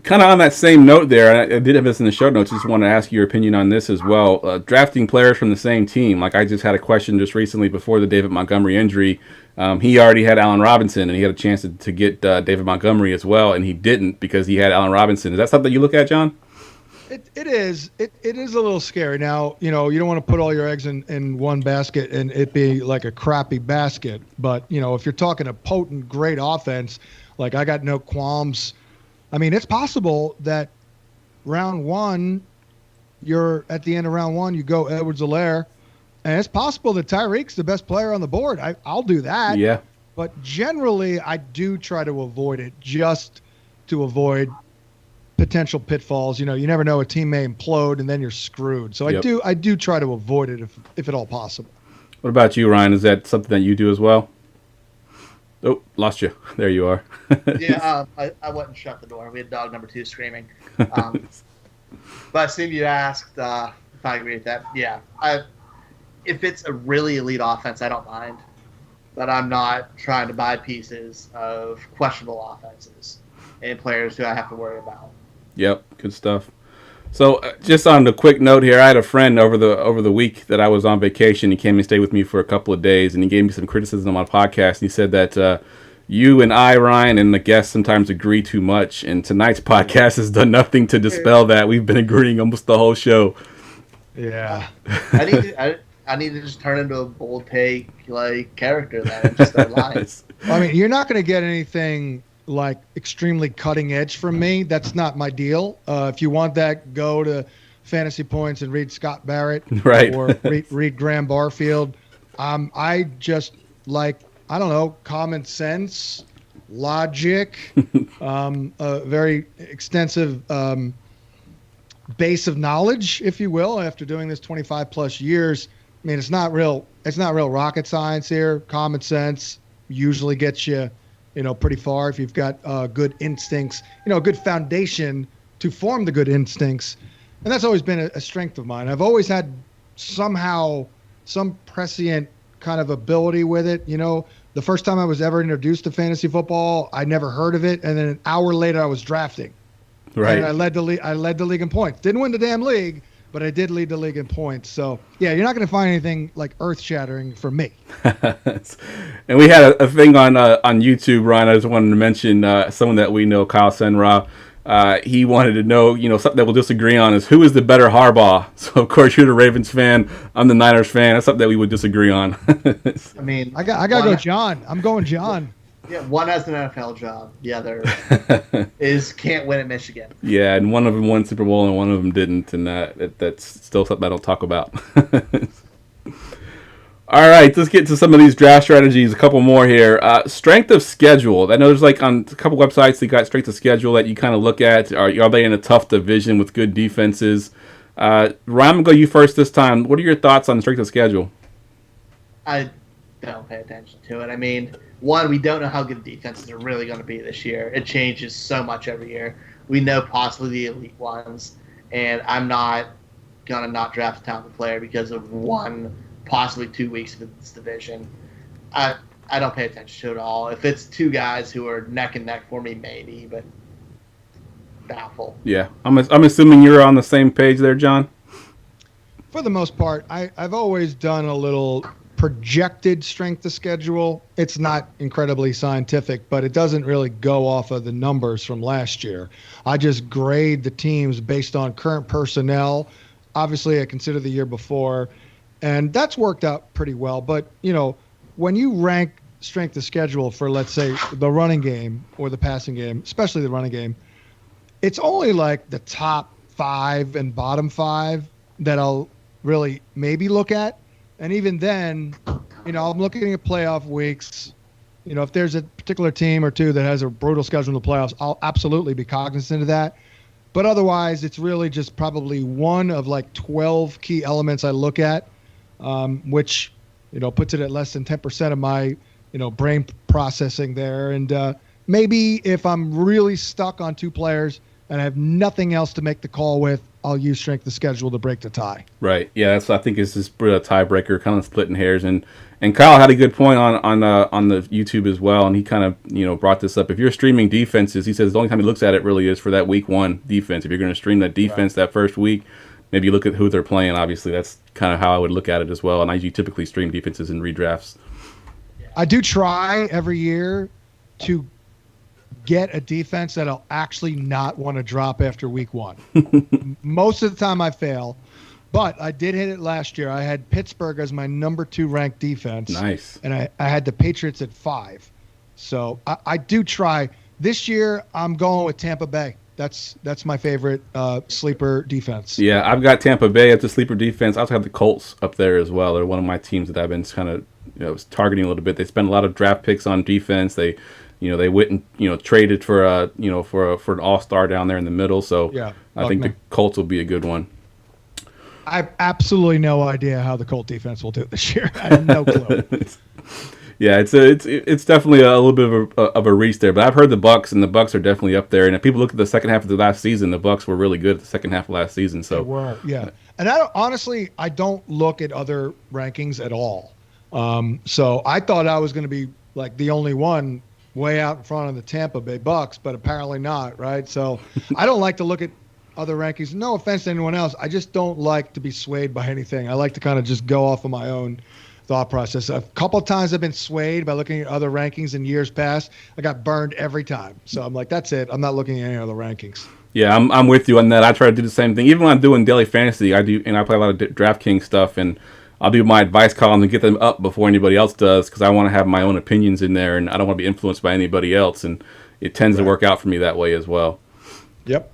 Kind of on that same note there, I did have this in the show notes, just want to ask your opinion on this as well. Drafting players from the same team. Like, I just had a question just recently before the David Montgomery injury. He already had Allen Robinson, and he had a chance to get David Montgomery as well, and he didn't because he had Allen Robinson. Is that something you look at, John? It is. It is a little scary. Now, you don't want to put all your eggs in one basket and it be like a crappy basket. But, if you're talking a potent, great offense, like, I got no qualms. I mean, it's possible that round 1, you're at the end of round 1, you go Edwards-Helaire, and it's possible that Tyreek's the best player on the board. I'll do that. Yeah. But generally, I do try to avoid it, just to avoid potential pitfalls. You never know, a team may implode and then you're screwed. So Yep. I do try to avoid it if at all possible. What about you, Ryan? Is that something that you do as well? Oh, lost you. There you are. Yeah, I went and shut the door. We had dog number 2 screaming. But I assume you asked if I agree with that. Yeah, if it's a really elite offense, I don't mind. But I'm not trying to buy pieces of questionable offenses and players who I have to worry about. Yep, good stuff. So just on the quick note here, I had a friend over the week that I was on vacation. He came and stayed with me for a couple of days, and he gave me some criticism on podcast. And he said that you and I, Ryan, and the guests sometimes agree too much, and tonight's podcast has done nothing to dispel that. We've been agreeing almost the whole show. Yeah. I need to just turn into a bold take like character then and just start lying. I mean, you're not going to get anything like extremely cutting edge from me. That's not my deal. If you want that, go to Fantasy Points and read Scott Barrett, right? Or read Graham Barfield. I just like, I don't know, common sense, logic, a very extensive base of knowledge, if you will. After doing this 25 plus years, I mean, it's not real rocket science here. Common sense usually gets you, pretty far if you've got good instincts, a good foundation to form the good instincts. And that's always been a strength of mine. I've always had somehow some prescient kind of ability with it. The first time I was ever introduced to fantasy football, I never heard of it. And then an hour later I was drafting. Right. And I led the league in points. Didn't win the damn league, but I did lead the league in points. So, yeah, you're not going to find anything like earth-shattering from me. And we had a thing on YouTube, Ryan. I just wanted to mention someone that we know, Kyle Senra. He wanted to know, something that we'll disagree on is who is the better Harbaugh. So, of course, you're the Ravens fan. I'm the Niners fan. That's something that we would disagree on. I mean, I got to go John. I'm going John. Yeah, one has an NFL job. The other can't win at Michigan. Yeah, and one of them won Super Bowl and one of them didn't, and that's still something I don't talk about. All right, let's get to some of these draft strategies. A couple more here. Strength of schedule. I know there's like on a couple websites they got strength of schedule that you kind of look at. Are they in a tough division with good defenses? Ryan, I'm gonna go you first this time. What are your thoughts on strength of schedule? I don't pay attention to it. I mean, one, we don't know how good defenses are really going to be this year. It changes so much every year. We know possibly the elite ones, and I'm not going to not draft a talented player because of 1, possibly 2 weeks of this division. I don't pay attention to it at all. If it's 2 guys who are neck and neck for me, maybe, but doubtful. Yeah, I'm assuming you're on the same page there, John? For the most part, I've always done a little projected strength of schedule. It's not incredibly scientific, but it doesn't really go off of the numbers from last year. I just grade the teams based on current personnel. Obviously, I consider the year before, and that's worked out pretty well. But, when you rank strength of schedule for, let's say, the running game or the passing game, especially the running game, it's only like the top 5 and bottom 5 that I'll really maybe look at. And even then, I'm looking at playoff weeks. If there's a particular team or two that has a brutal schedule in the playoffs, I'll absolutely be cognizant of that. But otherwise, it's really just probably one of like 12 key elements I look at, which, puts it at less than 10% of my, brain processing there. And maybe if I'm really stuck on 2 players and I have nothing else to make the call with, I'll use strength of schedule to break the tie. Right. Yeah, that's I think it's just a tiebreaker, kind of splitting hairs. And Kyle had a good point on the YouTube as well, and he kind of brought this up. If you're streaming defenses, he says the only time he looks at it really is for that week 1 defense. If you're going to stream that defense that first week, maybe you look at who they're playing. Obviously, that's kind of how I would look at it as well. And I usually typically stream defenses in redrafts. I do try every year to get a defense that I'll actually not want to drop after week 1. Most of the time I fail, but I did hit it last year. I had Pittsburgh as my number 2 ranked defense. Nice. And I had the Patriots at 5. So I do try. This year I'm going with Tampa Bay. That's my favorite sleeper defense. Yeah, I've got Tampa Bay at the sleeper defense. I also have the Colts up there as well. They're one of my teams that I've been kind of targeting a little bit. They spend a lot of draft picks on defense. They went and traded for for an all-star down there in the middle. So yeah, I think the Colts will be a good one. I have absolutely no idea how the Colt defense will do this year. I have no clue. Yeah, it's definitely a little bit of a reach there. But I've heard the Bucks, and the Bucks are definitely up there. And if people look at the second half of the last season, the Bucks were really good at the second half of last season. So they were, yeah. And honestly, I don't look at other rankings at all. So I thought I was going to be like the only one way out in front of the Tampa Bay Bucks, but apparently not, right? So I don't like to look at other rankings. No offense to anyone else. I just don't like to be swayed by anything. I like to kind of just go off of my own thought process. A couple of times I've been swayed by looking at other rankings in years past. I got burned every time. So I'm like, that's it. I'm not looking at any other rankings. Yeah, I'm with you on that. I try to do the same thing. Even when I'm doing daily fantasy, I play a lot of DraftKings stuff, and I'll do my advice columns and get them up before anybody else does because I want to have my own opinions in there, and I don't want to be influenced by anybody else. And it tends to work out for me that way as well. Yep.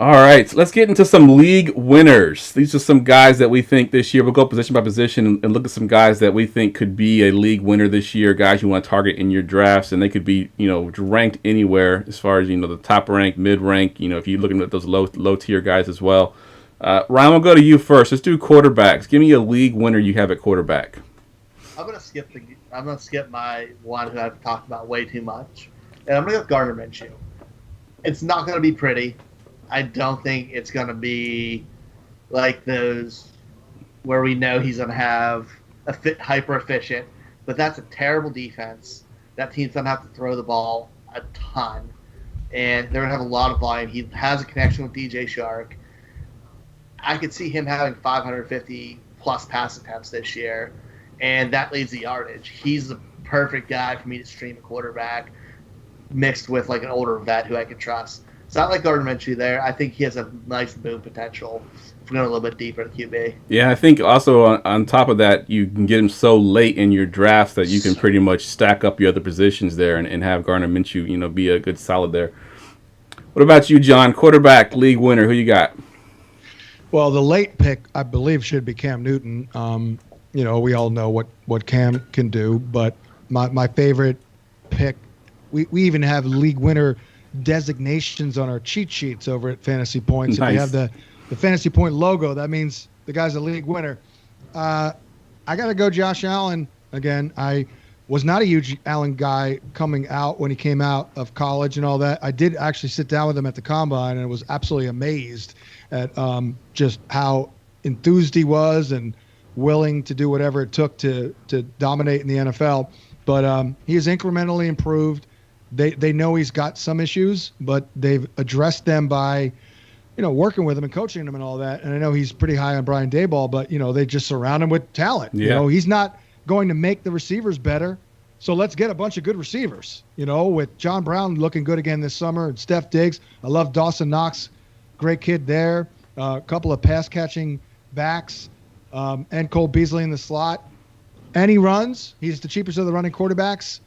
All right, so let's get into some league winners. These are some guys that we think this year. We'll go position by position and look at some guys that we think could be a league winner this year, guys you want to target in your drafts, and they could be, ranked anywhere as far as, the top rank, mid rank, if you're looking at those low tier guys as well. Ryan, we'll go to you first. Let's do quarterbacks. Give me a league winner you have at quarterback. I'm gonna skip my one who I've talked about way too much, and I'm gonna go with Gardner Minshew. It's not gonna be pretty. I don't think it's going to be like those where we know he's going to have hyper efficient, but that's a terrible defense. That team's going to have to throw the ball a ton, and they're going to have a lot of volume. He has a connection with DJ Shark. I could see him having 550 plus pass attempts this year, and that leads the yardage. He's the perfect guy for me to stream a quarterback mixed with like an older vet who I can trust. So I like Gardner Minshew there. I think he has a nice boom potential if we're going a little bit deeper in QB. Yeah, I think also on top of that, you can get him so late in your drafts that you can pretty much stack up your other positions there and have Gardner Minshew, be a good solid there. What about you, John? Quarterback, league winner. Who you got? Well, the late pick, I believe, should be Cam Newton. We all know what Cam can do, but my favorite pick, we even have league winner designations on our cheat sheets over at Fantasy Points. Nice. If we have the Fantasy Point logo, that means the guy's a league winner. I got to go Josh Allen again. I was not a huge Allen guy coming out when he came out of college and all that. I did actually sit down with him at the Combine and was absolutely amazed at just how enthused he was and willing to do whatever it took to dominate in the NFL. But he has incrementally improved. They know he's got some issues, but they've addressed them by, working with him and coaching him and all that. And I know he's pretty high on Brian Daboll, but, they just surround him with talent. Yeah. He's not going to make the receivers better. So let's get a bunch of good receivers, with John Brown looking good again this summer and Steph Diggs. I love Dawson Knox. Great kid there. A couple of pass catching backs and Cole Beasley in the slot. And he runs. He's the cheapest of the running quarterbacks.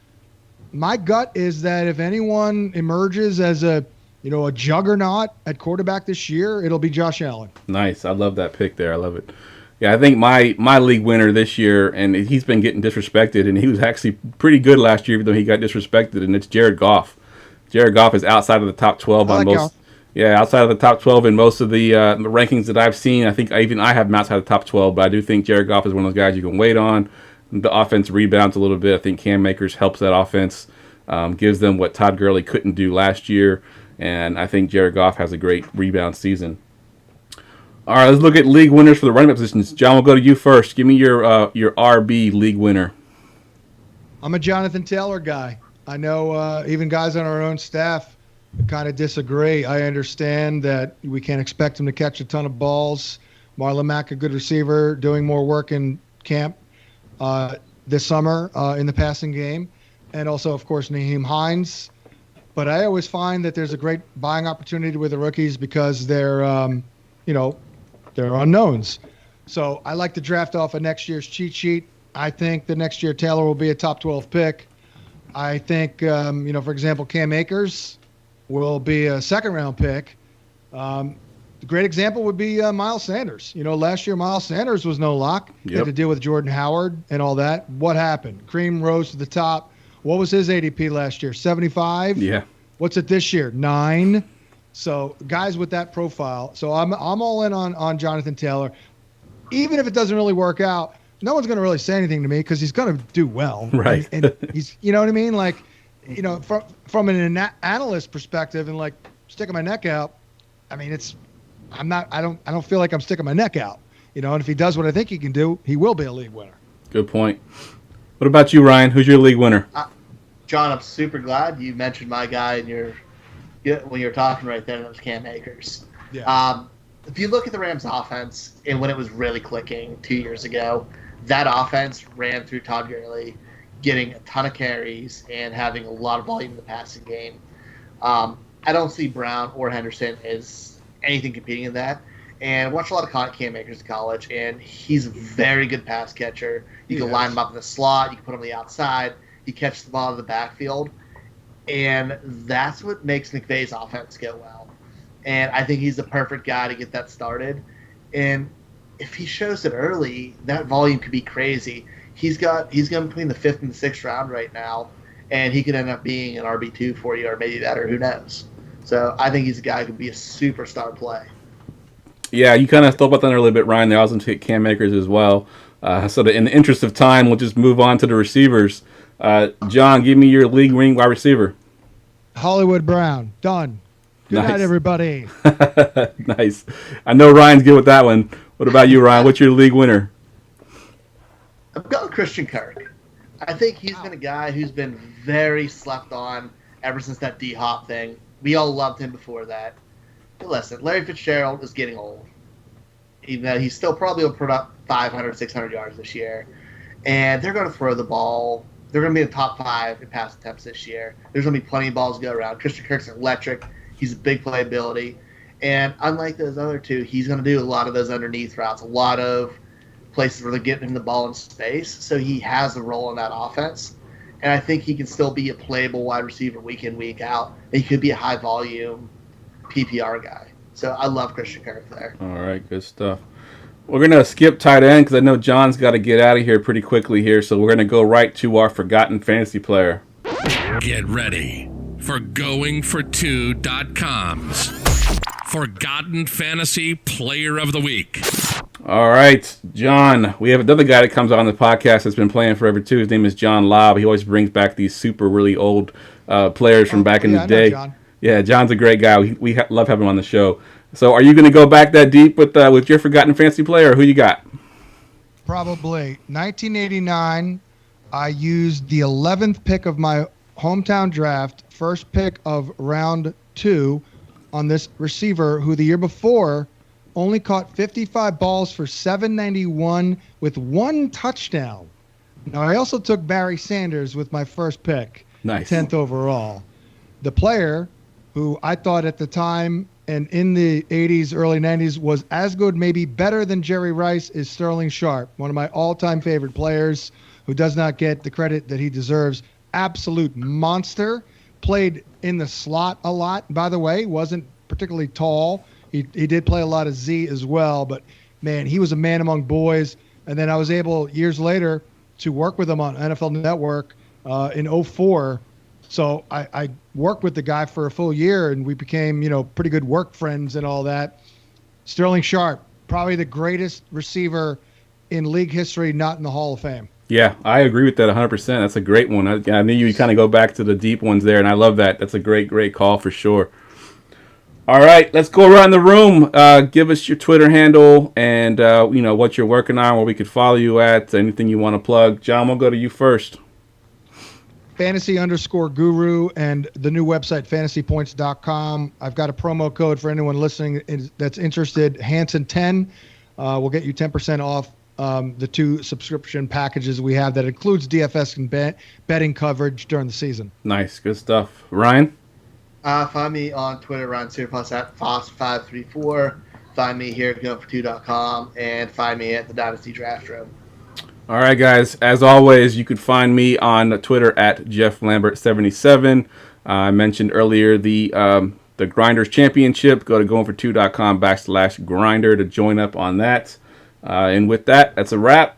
My gut is that if anyone emerges as a juggernaut at quarterback this year, it'll be Josh Allen. Nice. I love that pick there. I love it. Yeah, I think my league winner this year, and he's been getting disrespected, and he was actually pretty good last year, even though he got disrespected, and it's Jared Goff. Jared Goff is outside of the top 12 on most. Goff. Yeah, outside of the top 12 in most of the rankings that I've seen. I think I have him outside of the top 12, but I do think Jared Goff is one of those guys you can wait on. The offense rebounds a little bit. I think Cam Akers helps that offense, gives them what Todd Gurley couldn't do last year, and I think Jared Goff has a great rebound season. All right, let's look at league winners for the running back positions. John, we'll go to you first. Give me your RB league winner. I'm a Jonathan Taylor guy. I know even guys on our own staff kind of disagree. I understand that we can't expect him to catch a ton of balls. Marlon Mack, a good receiver, doing more work in camp this summer in the passing game, and also, of course, Nyheim Hines. But I always find that there's a great buying opportunity with the rookies because they're unknowns. So I like to draft off of next year's cheat sheet. I think the next year Taylor will be a top 12 pick. I think, for example, Cam Akers will be a second-round pick. The great example would be Miles Sanders. Last year Miles Sanders was no lock. Yep. He had to deal with Jordan Howard and all that. What happened? Cream rose to the top. What was his ADP last year? 75? Yeah. What's it this year? 9? So guys with that profile. So I'm all in on Jonathan Taylor. Even if it doesn't really work out, no one's going to really say anything to me because he's going to do well. Right. And he's, you know what I mean? Like, from an analyst perspective and like sticking my neck out, I mean, I don't feel like I'm sticking my neck out, and if he does what I think he can do, he will be a league winner. Good point. What about you, Ryan? Who's your league winner? John, I'm super glad you mentioned my guy when you were talking right there, and it was Cam Akers. Yeah. If you look at the Rams' offense and when it was really clicking 2 years ago, that offense ran through Todd Gurley, getting a ton of carries and having a lot of volume in the passing game. I don't see Brown or Henderson as anything competing in that. And I watched a lot of Cam Akers in college, and he's a very good pass catcher. You can line him up in the slot. You can put him on the outside. He catches the ball in the backfield. And that's what makes McVay's offense go well. And I think he's the perfect guy to get that started. And if he shows it early, that volume could be crazy. He's going between the 5th and the 6th round right now, and he could end up being an RB2 for you or maybe better. Who knows? So I think he's a guy who could be a superstar play. Yeah, you kind of thought about that a little bit, Ryan. There, I was going to take Cam Akers as well. So in the interest of time, we'll just move on to the receivers. John, give me your league-winning wide receiver. Hollywood Brown. Done. Good Nice. night, everybody. Nice. I know Ryan's good with that one. What about you, Ryan? What's your league winner? I'm going Christian Kirk. I think he's been a guy who's been very slept on ever since that D-Hop thing. We all loved him before that. But listen, Larry Fitzgerald is getting old. Even though he's still probably will put up 500, 600 yards this year. And they're going to throw the ball. They're going to be in the top 5 in pass attempts this year. There's going to be plenty of balls to go around. Christian Kirk's electric. He's a big playability. And unlike those other two, he's going to do a lot of those underneath routes, a lot of places where they're getting him the ball in space. So he has a role in that offense. And I think he can still be a playable wide receiver week in, week out. And he could be a high-volume PPR guy. So I love Christian Kirk there. All right, good stuff. We're going to skip tight end because I know John's got to get out of here pretty quickly here. So we're going to go right to our forgotten fantasy player. Get ready for GoingFor2.com's Forgotten Fantasy Player of the Week. All right, John. We have another guy that comes on the podcast that's been playing forever too. His name is John Lobb. He always brings back these super really old players from back in the day. John. Yeah, John's a great guy. We love having him on the show. So, are you going to go back that deep with your forgotten fantasy player? Or who you got? Probably 1989. I used the 11th pick of my hometown draft, first pick of round 2, on this receiver who the year before only caught 55 balls for 791 with 1 touchdown. Now, I also took Barry Sanders with my first pick, Nice. 10th overall. The player who I thought at the time and in the 80s, early 90s was as good, maybe better than Jerry Rice, is Sterling Sharp, one of my all-time favorite players who does not get the credit that he deserves. Absolute monster. Played in the slot a lot, by the way. Wasn't particularly tall. He did play a lot of Z as well, but, man, he was a man among boys. And then I was able, years later, to work with him on NFL Network in 2004. So I worked with the guy for a full year, and we became, pretty good work friends and all that. Sterling Sharp, probably the greatest receiver in league history, not in the Hall of Fame. Yeah, I agree with that 100%. That's a great one. I knew you kind of go back to the deep ones there, and I love that. That's a great, great call for sure. All right, let's go around the room. Give us your Twitter handle and, what you're working on, where we could follow you at, anything you want to plug. John, we'll go to you first. Fantasy_guru and the new website, fantasypoints.com. I've got a promo code for anyone listening that's interested. Hansen 10 will get you 10% off the 2 subscription packages we have that includes DFS and betting coverage during the season. Nice, good stuff. Ryan? Find me on Twitter, Ryan Surplus at Foss534. Find me here at GoingFor2.com and find me at the Dynasty Draft Room. All right, guys. As always, you could find me on Twitter at JeffLambert77. I mentioned earlier the Grinders Championship. Go to goingfor2.com/grinder to join up on that. And with that, that's a wrap.